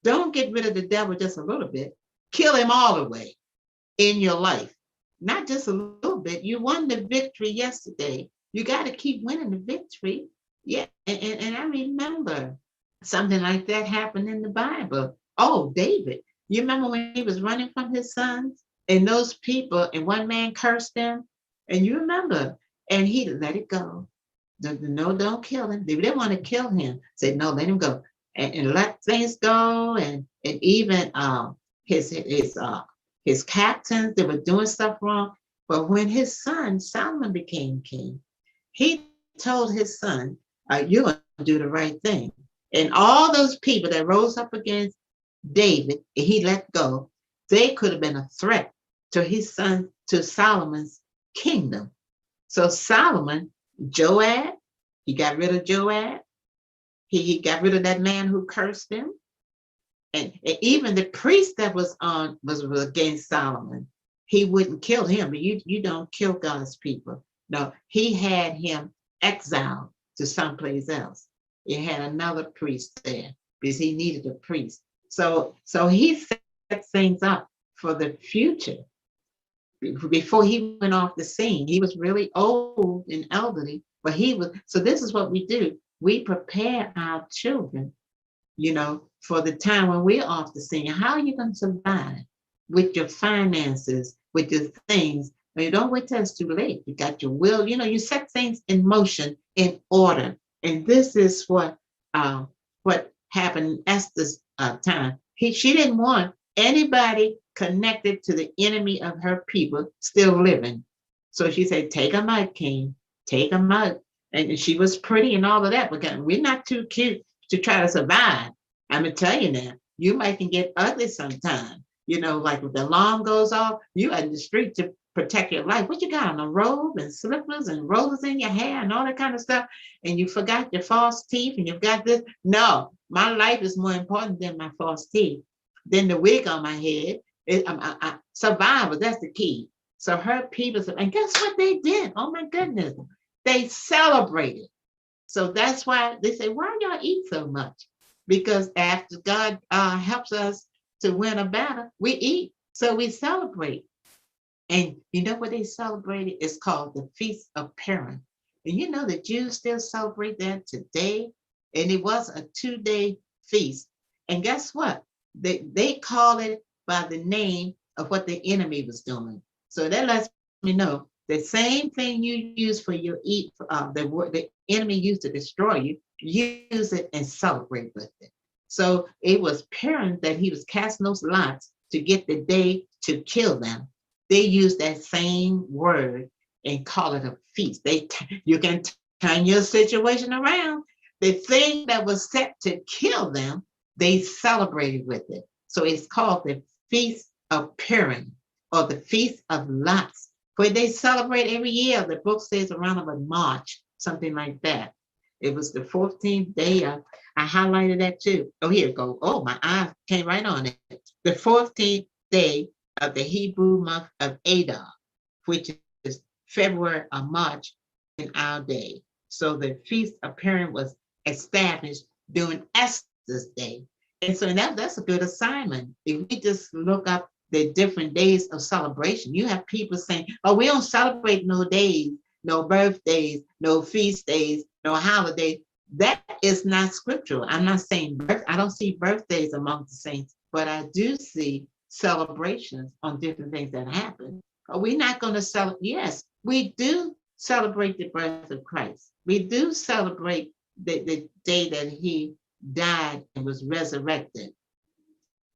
Don't get rid of the devil just a little bit. Kill him all the way in your life. Not just a little bit. You won the victory yesterday. You got to keep winning the victory. Yeah. And I remember something like that happened in the Bible. Oh, David. You remember when he was running from his sons and those people, and one man cursed them? And you remember, and he let it go. No, don't kill him. They didn't want to kill him. Said, no, let him go. And let things go. And even his captains, they were doing stuff wrong. But when his son Solomon became king, he told his son, you're going to do the right thing. And all those people that rose up against David, he let go, they could have been a threat to his son, to Solomon's kingdom. So Solomon, Joab, he got rid of Joab. He got rid of that man who cursed him. And even the priest that was against Solomon, he wouldn't kill him. You don't kill God's people. No, he had him exiled to someplace else. He had another priest there because he needed a priest. So he set things up for the future. Before he went off the scene, he was really old and elderly, but so this is what we do. We prepare our children, for the time when we're off the scene. How are you going to survive with your finances, with your things? You don't wait till it's too late. You got your will, you set things in motion, in order. And this is what happened in Esther's time. She didn't want anybody connected to the enemy of her people still living. So she said, take them out, king, take them out. And she was pretty and all of that, but we're not too cute to try to survive. I'm gonna tell you now, you might can get ugly sometime. Like if the alarm goes off, you in the street to protect your life. What you got on a robe and slippers and rollers in your hair and all that kind of stuff, and you forgot your false teeth and you've got this. No, my life is more important than my false teeth, than the wig on my head. Survival, that's the key. So her people, and guess what they did? Oh my goodness, they celebrated. So that's why they say, why y'all eat so much? Because after God helps us to win a battle, we eat. So we celebrate. And you know what they celebrated? It's called the Feast of Purim. And you know the Jews still celebrate that today. And it was a 2-day feast. And guess what? They call it by the name of what the enemy was doing. So that lets me know the same thing you use for your the enemy used to destroy you, use it and celebrate with it. So it was Purim that he was casting those lots to get the day to kill them. They use that same word and call it a feast. You can turn your situation around. The thing that was set to kill them, they celebrated with it. So it's called the Feast of Purim, or the Feast of Lots, where they celebrate every year. The book says around about March, something like that. It was the 14th day. I highlighted that too. Oh, here it goes. Oh, my eye came right on it. The 14th day of the Hebrew month of Adar, which is February or March in our day. So the Feast of Purim was established during Esther's day. And so that's a good assignment. If we just look up the different days of celebration, you have people saying, oh, we don't celebrate no days, no birthdays, no feast days, no holidays. That is not scriptural. I'm not saying I don't see birthdays among the saints, but I do see celebrations on different things that happen. Are we not going to celebrate? Yes, we do celebrate the birth of Christ. We do celebrate the day that he died and was resurrected.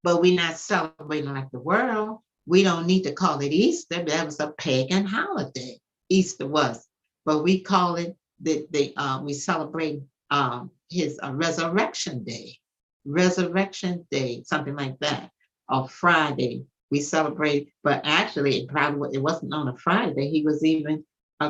But we're not celebrating like the world. We don't need to call it Easter. That was a pagan holiday. Easter was, but we call it we celebrate his resurrection day, something like that. Or Friday, we celebrate, but actually it wasn't on a Friday. He was even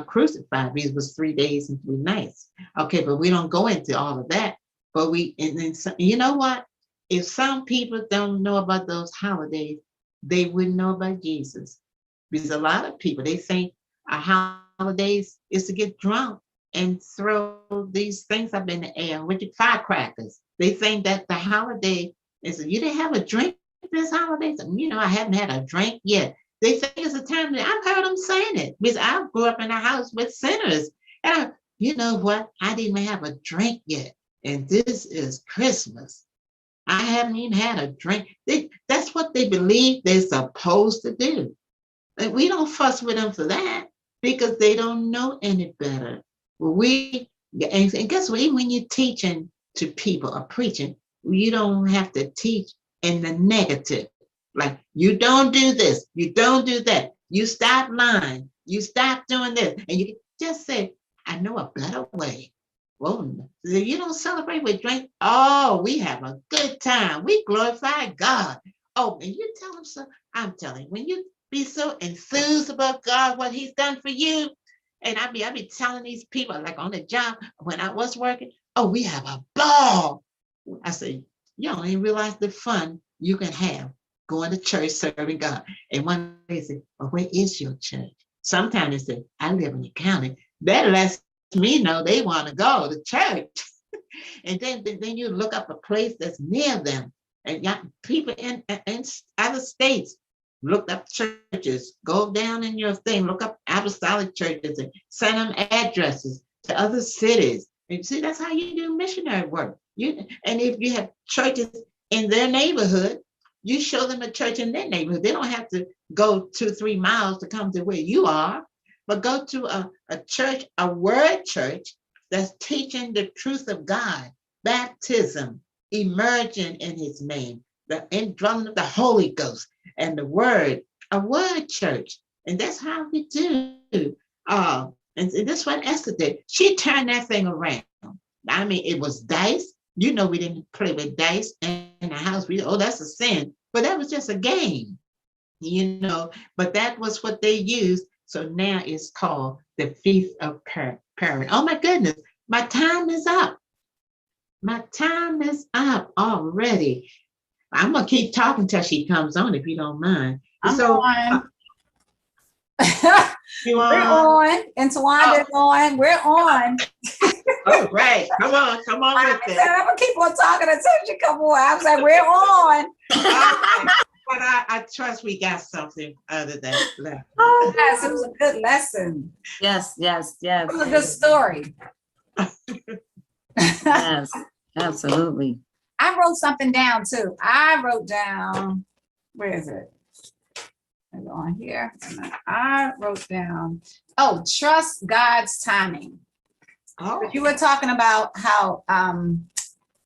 crucified. It was 3 days and 3 nights. Okay, but we don't go into all of that. But you know what? If some people don't know about those holidays, they wouldn't know about Jesus. Because a lot of people, they think our holidays is to get drunk and throw these things up in the air, which are firecrackers. They think that the holiday is, you didn't have a drink this holiday? I haven't had a drink yet. They think it's a time that I've heard them saying it, because I grew up in a house with sinners. And you know what? I didn't have a drink yet. And this is Christmas. I haven't even had a drink. That's what they believe they're supposed to do. And we don't fuss with them for that, because they don't know any better. And guess what? Even when you're teaching to people or preaching, you don't have to teach in the negative. Like, you don't do this, you don't do that, you stop lying, you stop doing this. And you just say, I know a better way. Well, you don't celebrate with drink. Oh, we have a good time. We glorify God. Oh, and you tell them so. I'm telling you, when you be so enthused about God, what he's done for you. And I be telling these people, like on the job, when I was working, oh, we have a ball. I say, you don't even realize the fun you can have going to church, serving God. And one day they say, well, where is your church? Sometimes they say, I live in the county. That lets me know they want to go to church. And then you look up a place that's near them. And people in other states, look up churches, go down in your thing, look up apostolic churches and send them addresses to other cities. And see, that's how you do missionary work. And if you have churches in their neighborhood, you show them a church in their neighborhood. They don't have to go 2-3 miles to come to where you are, but go to a church, a word church that's teaching the truth of God, baptism, emerging in his name, the indwelling of the Holy Ghost and the word, a word church. And that's how we do. And that's what Esther did. She turned that thing around. I mean, it was diced. You know, we didn't play with dice in the house. That's a sin. But that was just a game, you know. But that was what they used. So now it's called the Feast of Parent. Oh my goodness, my time is up. My time is up already. I'm gonna keep talking till she comes on, if you don't mind. I'm So on. you We're on? on. And Tawanda's on. We're on. All right, come on with it. I'm gonna keep on talking until she come on. I was like, we're on. Okay. But I trust we got something other than left. Oh, yes, it was a good lesson. Yes, yes, yes. It was a good story. Yes, absolutely. I wrote something down too. I wrote down, where is it? Go on here. I wrote down, trust God's timing. Oh, You were talking about how,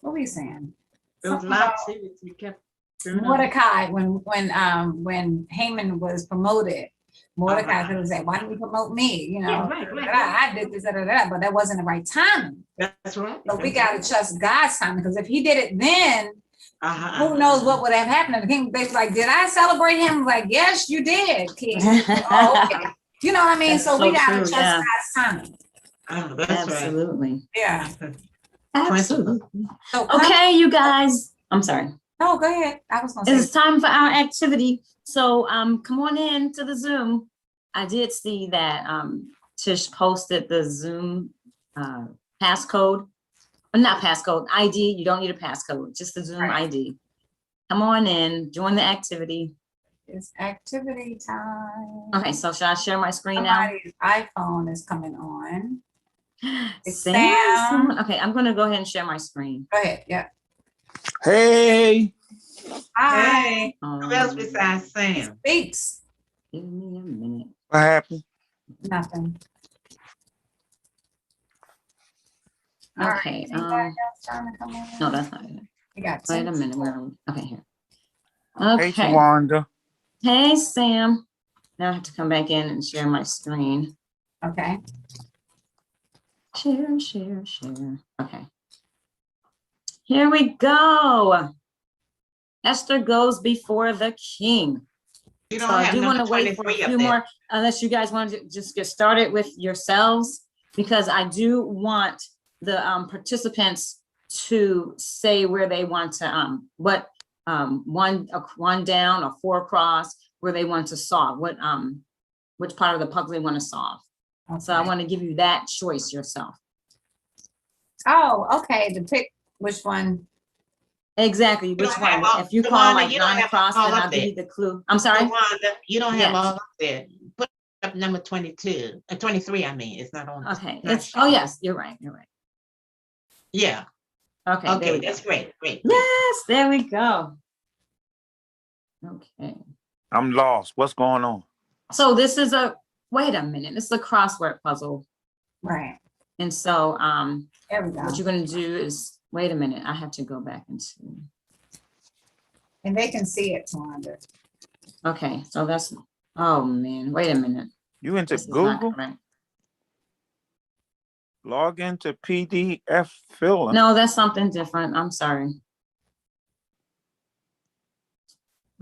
what were you saying? those Something lots about you kept. Mordecai, when Haman was promoted, Mordecai could have said, "Why didn't you promote me?" You know, Yeah, right. I did this, but that wasn't the right timing. That's right. So we got to trust God's timing, because if He did it then, who knows what would have happened? And the king, they was like, "Did I celebrate him?" I'm like, "Yes, you did, king." Oh, okay. You know what I mean? That's so we so got to true, trust yeah. God's timing. Oh, that's Absolutely. Yeah. Absolutely. So Okay, you guys. I'm sorry. Oh, go ahead. I was going to say. It's time for our activity. So come on in to the Zoom. I did see that Tish posted the Zoom passcode. Not passcode, ID. You don't need a passcode, just the Zoom ID. Come on in, join the activity. It's activity time. Okay, so should I share my screen now? Somebody's iPhone is coming on. It's Sam. Sam. Okay, I'm gonna go ahead and share my screen. Go ahead. Yeah. Hey. Hi. Hey, who else besides Sam? Speaks. Give me a minute. What happened? Nothing. Okay. All right. Trying to come in? No, that's not it. We got Wait a 10 minute. people. Where are we? Okay, here. Hey, Okay. Tawanda. Hey, Sam. Now I have to come back in and share my screen. Okay. Share, share, share. Okay. Here we go. Esther goes before the king. You So don't I have do want number to wait for a 23 up few there. more, unless you guys want to just get started with yourselves, because I do want the participants to say where they want to, what one down or four across, where they want to solve, which part of the puzzle they want to solve. Okay. So I want to give you that choice yourself. Oh, okay. To pick which one. Exactly, which don't one? have all- If you Tawanda, call like you don't 9 have across, all then up I'll give there. you the clue. I'm sorry? Tawanda, you don't have Yes. all up there. Put up number 22, 23, I mean, it's not on. Okay, not it's, showing. oh yes, you're right, you're right. Yeah, Okay, there okay, we go. that's great. Yes, there we go. Okay, I'm lost. What's going on? so this is wait a minute, this is a crossword puzzle. Right. And so There we go. what you're gonna do is, wait a minute, I have to go back into, And they can see it, Tawanda. okay, so that's, oh man, wait a minute. You into This is not Google? correct. Log into PDF Filler. No, that's something different, I'm sorry.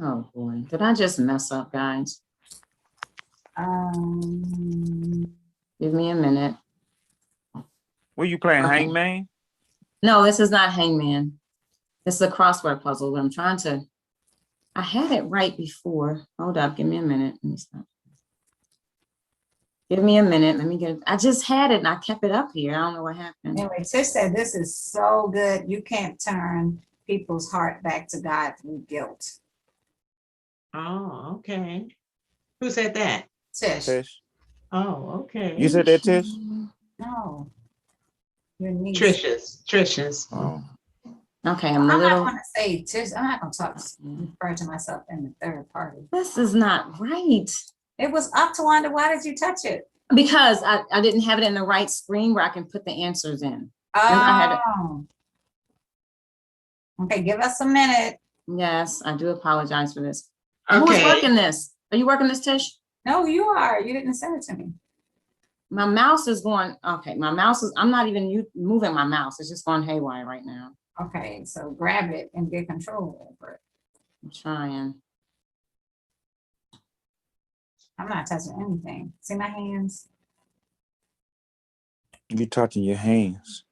Oh boy, did I just mess up, guys? Give me a minute. Were you playing Okay. Hangman? No, this is not Hangman. This is a crossword puzzle, but I'm trying to, I had it right before. Hold up, give me a minute. Let me stop. Give me a minute. Let me get it. I just had it and I kept it up here. I don't know what happened. Anyway, Tish said this is so good. You can't turn people's heart back to God through guilt. Oh, okay. Who said that? Tish. Tish. Oh, okay. You said that, Tish? No. Your niece. Trisha's. Oh. Okay, I'm I'm a not little, going to say Tish. I'm not going to talk, refer to myself in the third party. this is not right. It was up to Wanda. Why did you touch it? Because I didn't have it in the right screen where I can put the answers in. I had it. Oh. Okay, give us a minute. Yes, I do apologize for this. Who's Okay. working this? Are you working this, Tish? No, you are. You didn't send it to me. My mouse is going, okay, my mouse is, I'm not even moving my mouse. It's just going haywire right now. Okay, so grab it and get control over it. I'm trying. I'm not touching anything. See my hands? You touching your hands.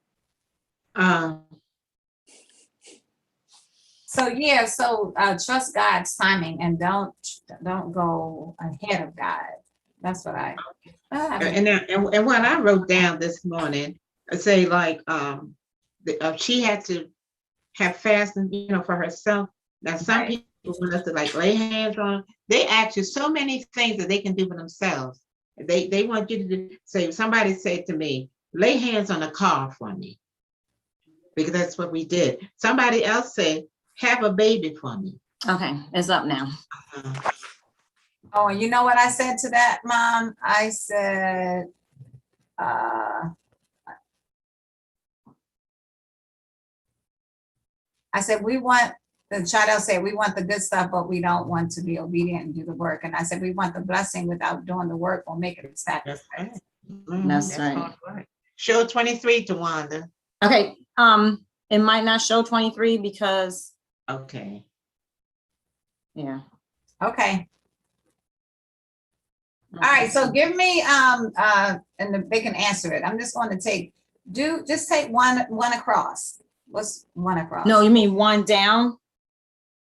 So yeah, so trust God's timing and don't go ahead of God. That's what I. And what I wrote down this morning, I say like, she had to have fasting, for herself. Now, some Right. people want us to like lay hands on. They ask you so many things that they can do for themselves. They want you to say. Somebody said to me, "Lay hands on a car for me," because that's what we did. Somebody else said, "Have a baby for me." Okay, it's up now. Oh, and you know what I said to that, Mom? I said, we want, the child said, we want the good stuff, but we don't want to be obedient and do the work. And I said, we want the blessing without doing the work or make it a sacrifice. That's right. That's right. hard work. Show 23 to Wanda. Okay, it might not show 23 because, Okay. yeah. Okay. All right, so give me, and they can answer it. I'm just going to take one across. What's one across? No, you mean one down?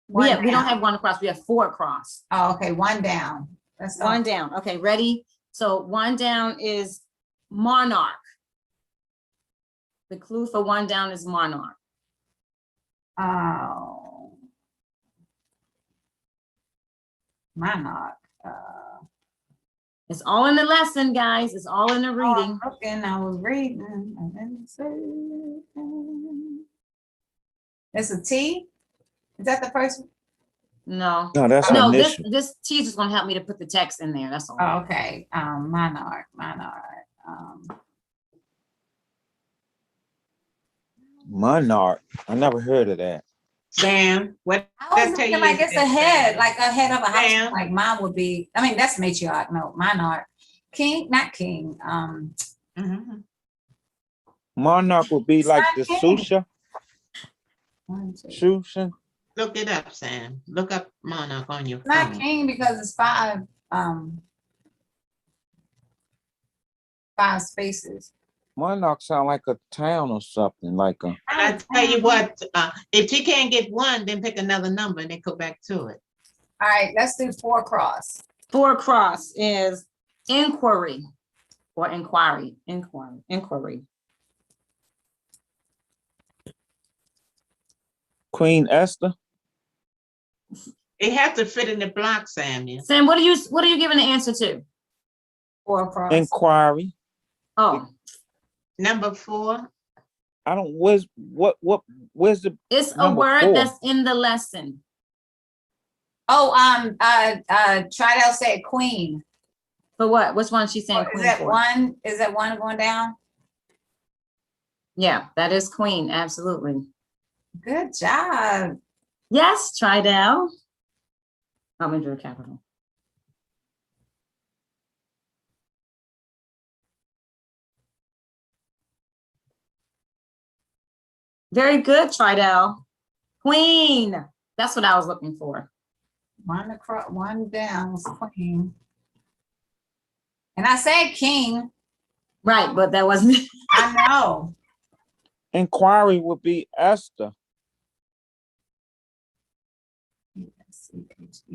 One We don't down. have one across, we have 4 across. Oh, okay, one down. Let's go. One down, okay, ready? So one down is monarch. The clue for one down is monarch. Oh. Monarch. It's all in the lesson, guys. It's all in the reading. I was reading. It's a T. Is that the first? No. No, that's No, initial. this teacher's gonna help me to put the text in there. That's all. Oh, okay. Monarch. Monarch. I never heard of that. Sam, what I was that tell thinking you like is it's a head, that- like a head of a house, Sam? like mine would be. I mean, that's matriarch. No, monarch. King, not king. Mhm. Monarch would be It's like not the king. Susha. One, two. Susha. Look it up, Sam. Look up monarch on your It's not phone. king because it's five spaces. Monarch sound like a town or something, like a. I tell you what, if you can't get one, then pick another number and then go back to it. All right, let's do 4 cross. 4 across is inquiry or inquiry. Inquiry. Queen Esther. It has to fit in the block, Samuel. Sam, what are you giving the answer to? 4 cross. Inquiry. Oh, Number 4. I don't. Where's the it's a number word 4? that's in the lesson. Oh, Tridell said queen. For what? Which one she's saying Is queen that for? one? Is that one going down? Yeah, that is queen, absolutely. Good job. Yes, Tridell. I'm into the capital. Very good, Tridell. Queen. That's what I was looking for. One across, one down was queen. And I said king. Right, but that wasn't. I know. Inquiry would be Esther.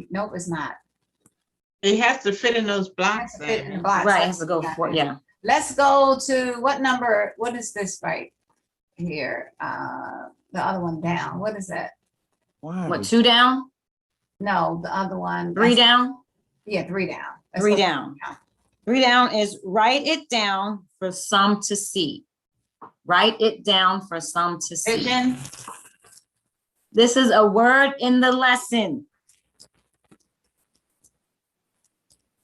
Nope, it's not. It has to fit in those It has blocks, to fit in the Samuel. box. Right, it has to go for, yeah. Let's go to what number? What is this right here? The other one down. What is that? Why? What, 2 down? No, the other one. 3 down? Yeah, 3 down. Let's 3 go down. 3 down is write it down for some to see. Write it down for some to see. Vision. This is a word in the lesson.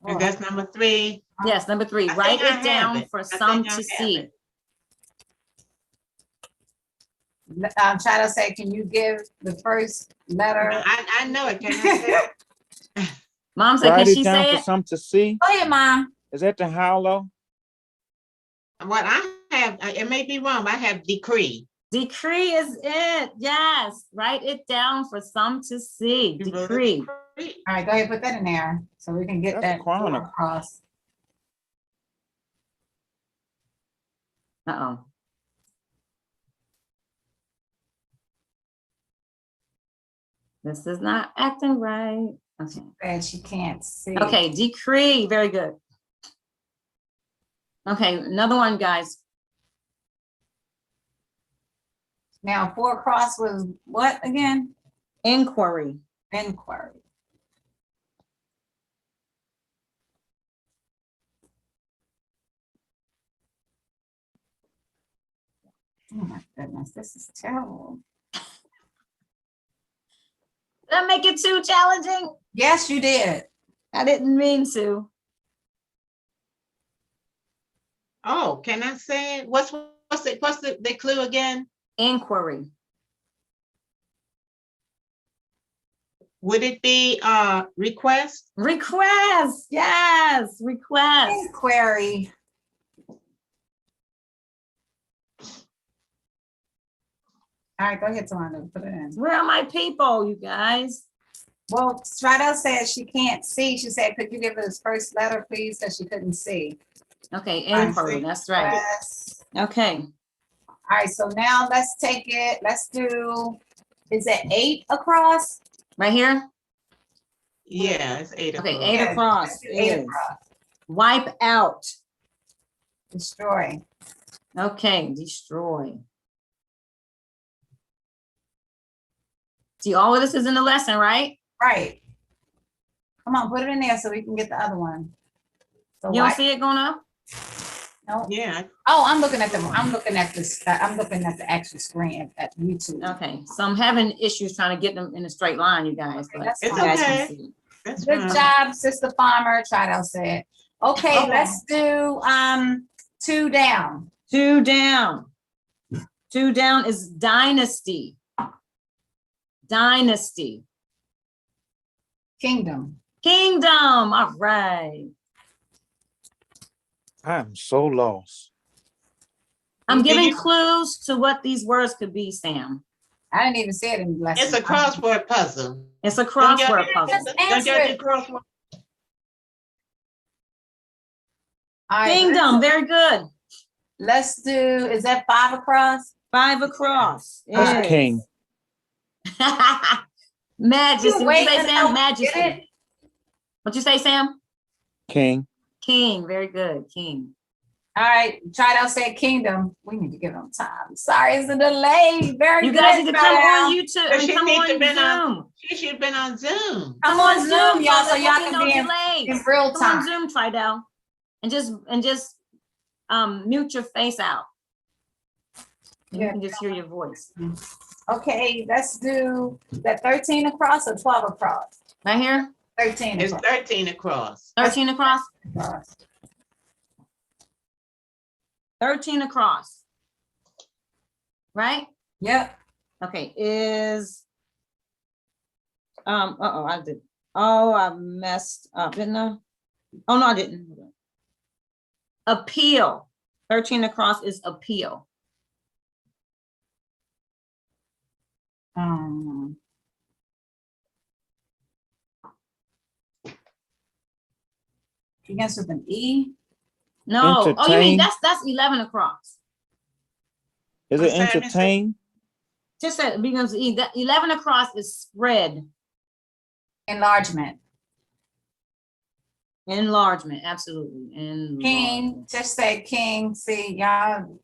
And that's number 3. Yes, number 3. I Write think I it have down it. for I some think I to have see. it. Try to say, can you give the first letter? I know it. Can I say? Mom said, can Write she it down say for it? some to see. Go ahead, Mom. Is that the Howlow? What I have, it may be wrong. I have decree. Decree is it. Yes. Write it down for some to see. You wrote a Decree. decree. All right, go ahead, put that in there so we can get That's that chronicle. across. Uh-oh. This is not acting right. Okay. And she can't see. Okay, decree. Very good. Okay, another one, guys. Now 4 across was what again? Inquiry. Inquiry. Oh my goodness, this is terrible. Did I make it too challenging? Yes, you did. I didn't mean to. Oh, can I say it? What's the clue again? Inquiry. Would it be request? Request. Yes, request. Inquiry. All right, go ahead, Tawanda, put it in. Where are my people, you guys? Well, Stridell said she can't see. She said, could you give us first letter, please? Because she couldn't see. Okay, I inquiry. see. That's right. Yes. Okay. All right, so now let's take it. Let's do, is it 8 across? Right here. Yeah, it's 8 Okay, o'clock. 8 Yes, across let's do 8 is across. wipe out. Destroy. Okay, destroy. See, all of this is in the lesson, right? Right. Come on, put it in there so we can get the other one. So You don't why? see it going up? No. Yeah, Oh, I'm looking at this. I'm looking at the actual screen at YouTube. Okay, so I'm having issues trying to get them in a straight line, you guys, but That's you It's guys okay. can see. that's Good fine. job, Sister Farmer. Tridell said. Okay, Okay. let's do 2 down. 2 down. 2 down is dynasty. Dynasty. Kingdom. Kingdom. All right. I'm so lost. I'm Do giving you- clues to what these words could be, Sam. I didn't even say it in the lesson. It's a crossword puzzle. It's a Don't y'all- crossword puzzle. Don't y'all do crossword? All right, Kingdom, very good. let's do, is that 5 across? 5 across. What's is- king? Majesty. What you Wait say, until Sam? we Majesty. get it. What you say, Sam? King. King. Very good. King. All right, Tridell said kingdom. We need to give them time. Sorry, it's a delay. Very You good. guys need to come Tridell. on YouTube. But she Come need to on been on- Zoom. She should have been on Zoom. Come on Zoom, y'all, so there y'all won't can no be delays. in real Come on time. Zoom, Tridell, and just mute your face out. And you Yeah. can just hear your voice. Okay, let's do that 13 across or 12 across? Right here, 13 It's across. 13 across. 13 across. across. 13 across. Right? Yep. Okay, is I messed up, didn't I? Oh no, I didn't. Appeal. 13 across is appeal. Begins with an E. No, oh, you mean Entertain. that's 11 across. Is What's it that, Mr.? entertain? Just said it begins with E. That 11 across is spread. Enlargement. Enlargement, absolutely. Enlargement. King, just say king. See, y'all.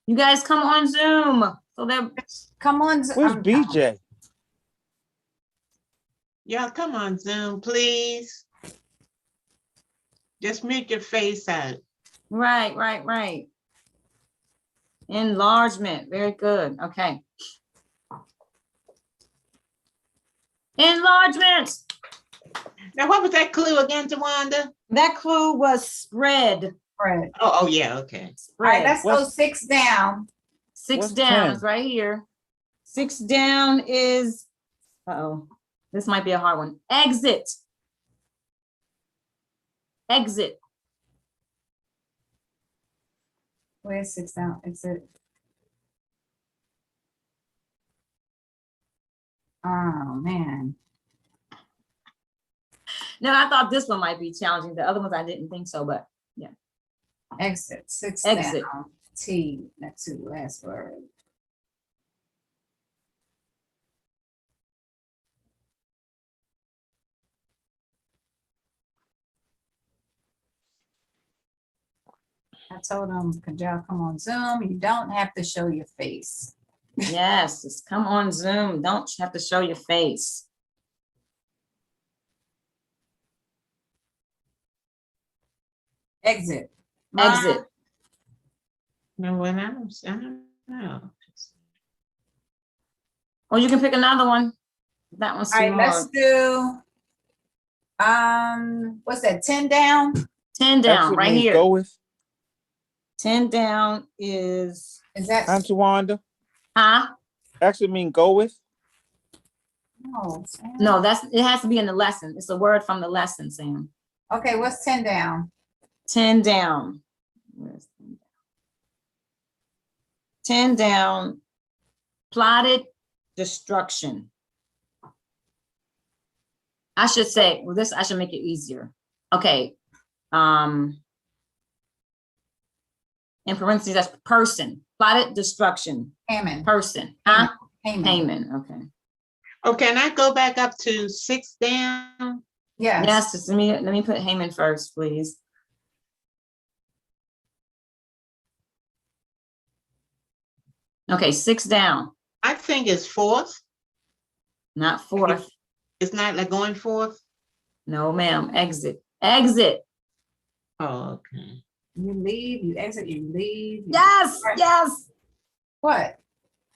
You guys come on Zoom. So they're Come on. Where's BJ? Y'all come on Zoom, please. Just mute your face out. right. Enlargement, very good. Okay. Enlargement. Now, what was that clue again, Tawanda? That clue was spread. Right. Oh, yeah, okay. All right, Spread. let's go What's- 6 down. 6 what's down 10? is right here. 6 down is, this might be a hard one. Exit. Exit. Where's 6 down? Exit. Oh, man. No, I thought this one might be challenging. The other ones I didn't think so, but Exit, 6 Exit. down. T, next to the last word. I told them, could y'all come on Zoom? You don't have to show your face. yes, just come on Zoom. Don't have to show your face. Exit. Exit. No, when I don't know. Or you can pick another one. That one's All too right, let's hard. do, what's that, 10 down? 10 down, Exit right means here. go with. 10 down is, Is that, Auntie Wanda. huh? Exit mean go with. no, Sam. No, it has to be in the lesson. It's a word from the lesson, Sam. Okay, what's 10 down? 10 down. Where's 10 down? Plotted destruction. I should say, well, I should make it easier. Okay. In parentheses, that's person. Plotted destruction. Hammond. Person. Huh? Hammond. Haman. Okay. Oh, can I go back up to 6 down? Yes. Yes, just let me put Haman first, please. Okay, 6 down, I think it's 4th. not 4th. It's not like going 4th. No, ma'am. Exit. Exit. Oh, okay. You leave, you exit, you leave. Yes, yes. What?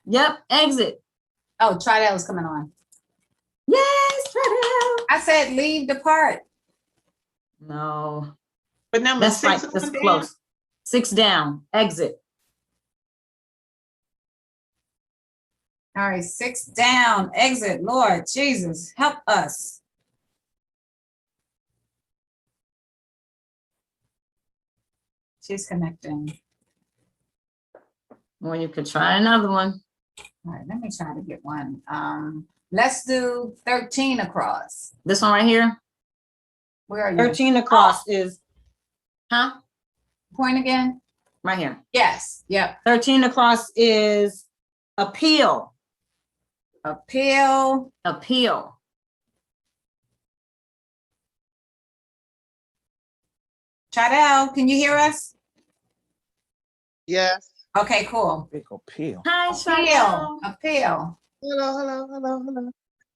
Yep, exit. Oh, try that was coming on. Yes, Trevor. I said leave, depart. No, But number that's 6 right. is That's down? close. 6 down, exit. All right, 6 down, exit. Lord Jesus, help us. She's connecting. Or you could try another one. All right, let me try to get one. Let's do 13 across. This one right here. Where are you? 13 across is, huh? Point again? Right here. Yes, yep. 13 across is appeal. Appeal. Appeal. Chadel, can you hear us? Yes. Okay, cool. Big appeal. Hi, Appeal, Shadel. appeal. Hello.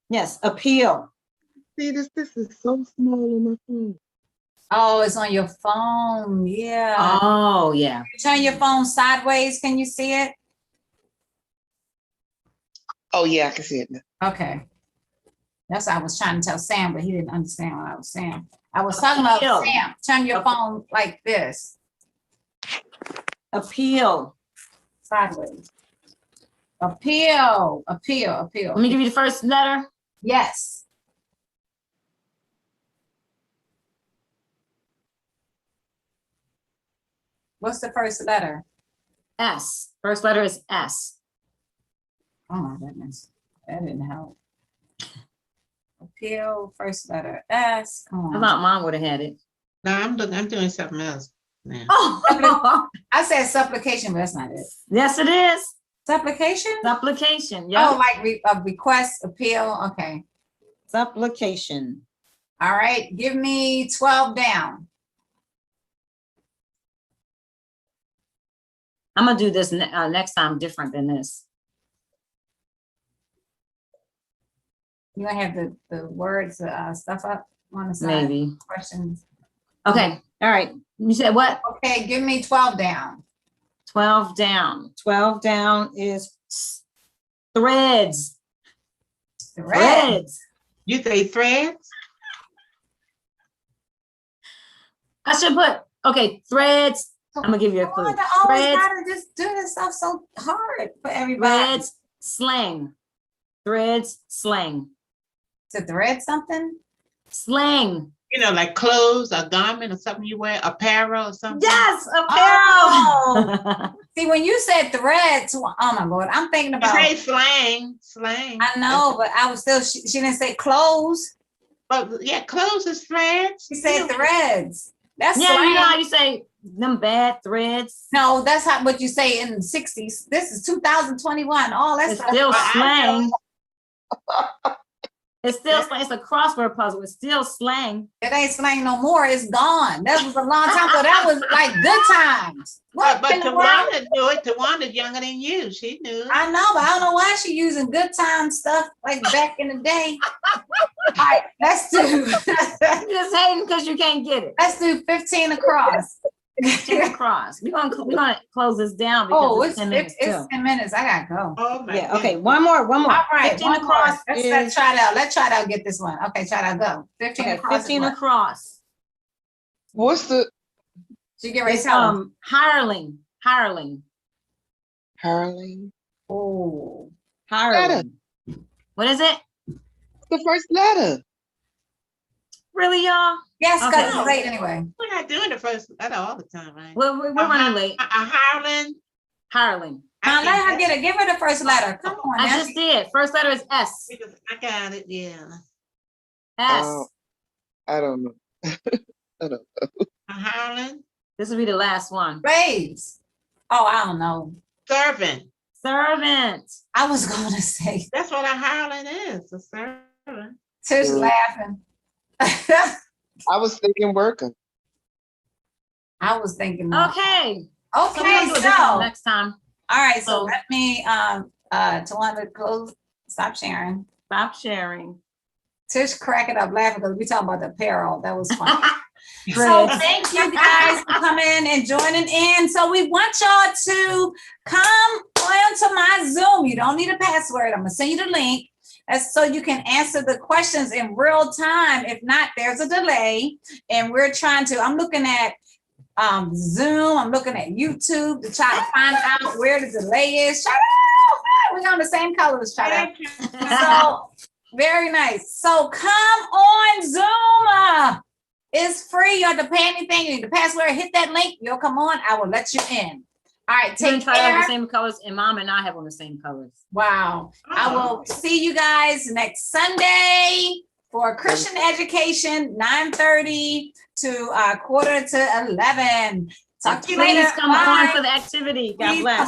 Yes, appeal. See, this is so small on my phone. Oh, it's on your phone, yeah. Oh, yeah. Turn your phone sideways, can you see it? Oh yeah, I can see it now. Okay. That's what I was trying to tell Sam, but he didn't understand what I was saying. I was talking about Appeal. Sam, turn your phone like this, Appeal. sideways. Appeal, appeal, appeal. Let me give you the first letter. Yes. What's the first letter? S. First letter is S. Oh my goodness, that didn't help. Appeal, first letter S, come I on. thought mom would have had it. No, I'm doing something else now. Oh, I said supplication, but that's not it. yes, it is. Supplication? Supplication. Oh, Yeah. like a request, appeal, okay. Supplication. All right, give me 12 down. I'm gonna do this next time different than this. You gonna have the words, stuff up on the side? Maybe. Questions. Okay. All right. You said what? Okay, give me 12 down. 12 down. 12 down is threads. The red. Threads. You say threads? I should put, okay, threads. I'm gonna give you a clue. I always Threads, gotta just do this stuff so hard for everybody. threads, slang. Threads, slang. To thread something? Slang. You know, like clothes, a garment or something you wear, apparel or something. Yes, apparel. Oh. See, when you said threads, oh my Lord, I'm thinking You about, say slang. I know, but I was still, she didn't say clothes. But yeah, clothes is threads. She said threads. That's Yeah, you know how slang. you say them bad threads? No, that's how what you say in the 60s. This is 2021. Oh, that's It's still I slang. It's still slang. It's a crossword puzzle. It's still slang. it ain't slang no more. It's gone. That was a long time ago. That was like good times. What But in the world? Tawana knew it. Tawana's younger than you. She knew it. I know, but I don't know why she using good time stuff like back in the day. All right, let's do You're just hating because you can't get it. let's do 15 across. 10 across. We're gonna close this down because Oh, it's 10 minutes it's too. 10 minutes. I gotta go. Oh my Yeah, okay, goodness. one more. All right, 15 one more. across Let's try it out. Let's try it out. Get this one. Okay, try it out. Go. 15 Okay, across. 15 is what? across. What's the She get ready to It's tell us. hireling. Harling? Oh, Hireling. What is it? The first letter. Really, y'all? yes, Okay. because it's late anyway. We're not doing the first letter all the time, right? We're running late. A Hireland. Hireling. Now let her get it. Give her the first letter. Come on. I now. just did. First letter is S. Because I got it, yeah. S. Oh. I don't know. I don't know. A Hireland. This will be the last one. Raise. Oh, I don't know. Servant. Servant. I was going to say, That's what a Hireland is, a servant. Tish Mm. laughing. I was thinking worker. I was thinking. Okay. So we're Okay, gonna do a so different one all next time. right, so So- let me Tawanda close. Stop sharing. Stop sharing. Tish cracking up laughing because we talking about the apparel. That was fun. So Threads. thank you guys for coming and joining in. So we want y'all to come onto my Zoom. You don't need a password. I'm gonna send you the link. That's so you can answer the questions in real time. If not, there's a delay. And we're trying to, I'm looking at Zoom, I'm looking at YouTube to try to find out where the delay is. Shout out! We're on the same colors, shout out. So very nice. So come on Zoom. It's free. You don't have to pay anything. You need the password. Hit that link. You'll come on. I will let you in. All right. You're gonna Take try to have the care. same colors, and Mom and I have on the same colors. Wow. I will see you guys next Sunday for Christian education, 9:30 to 10:45. Talk to you Please later. come on Bye. for the activity. God Please bless. come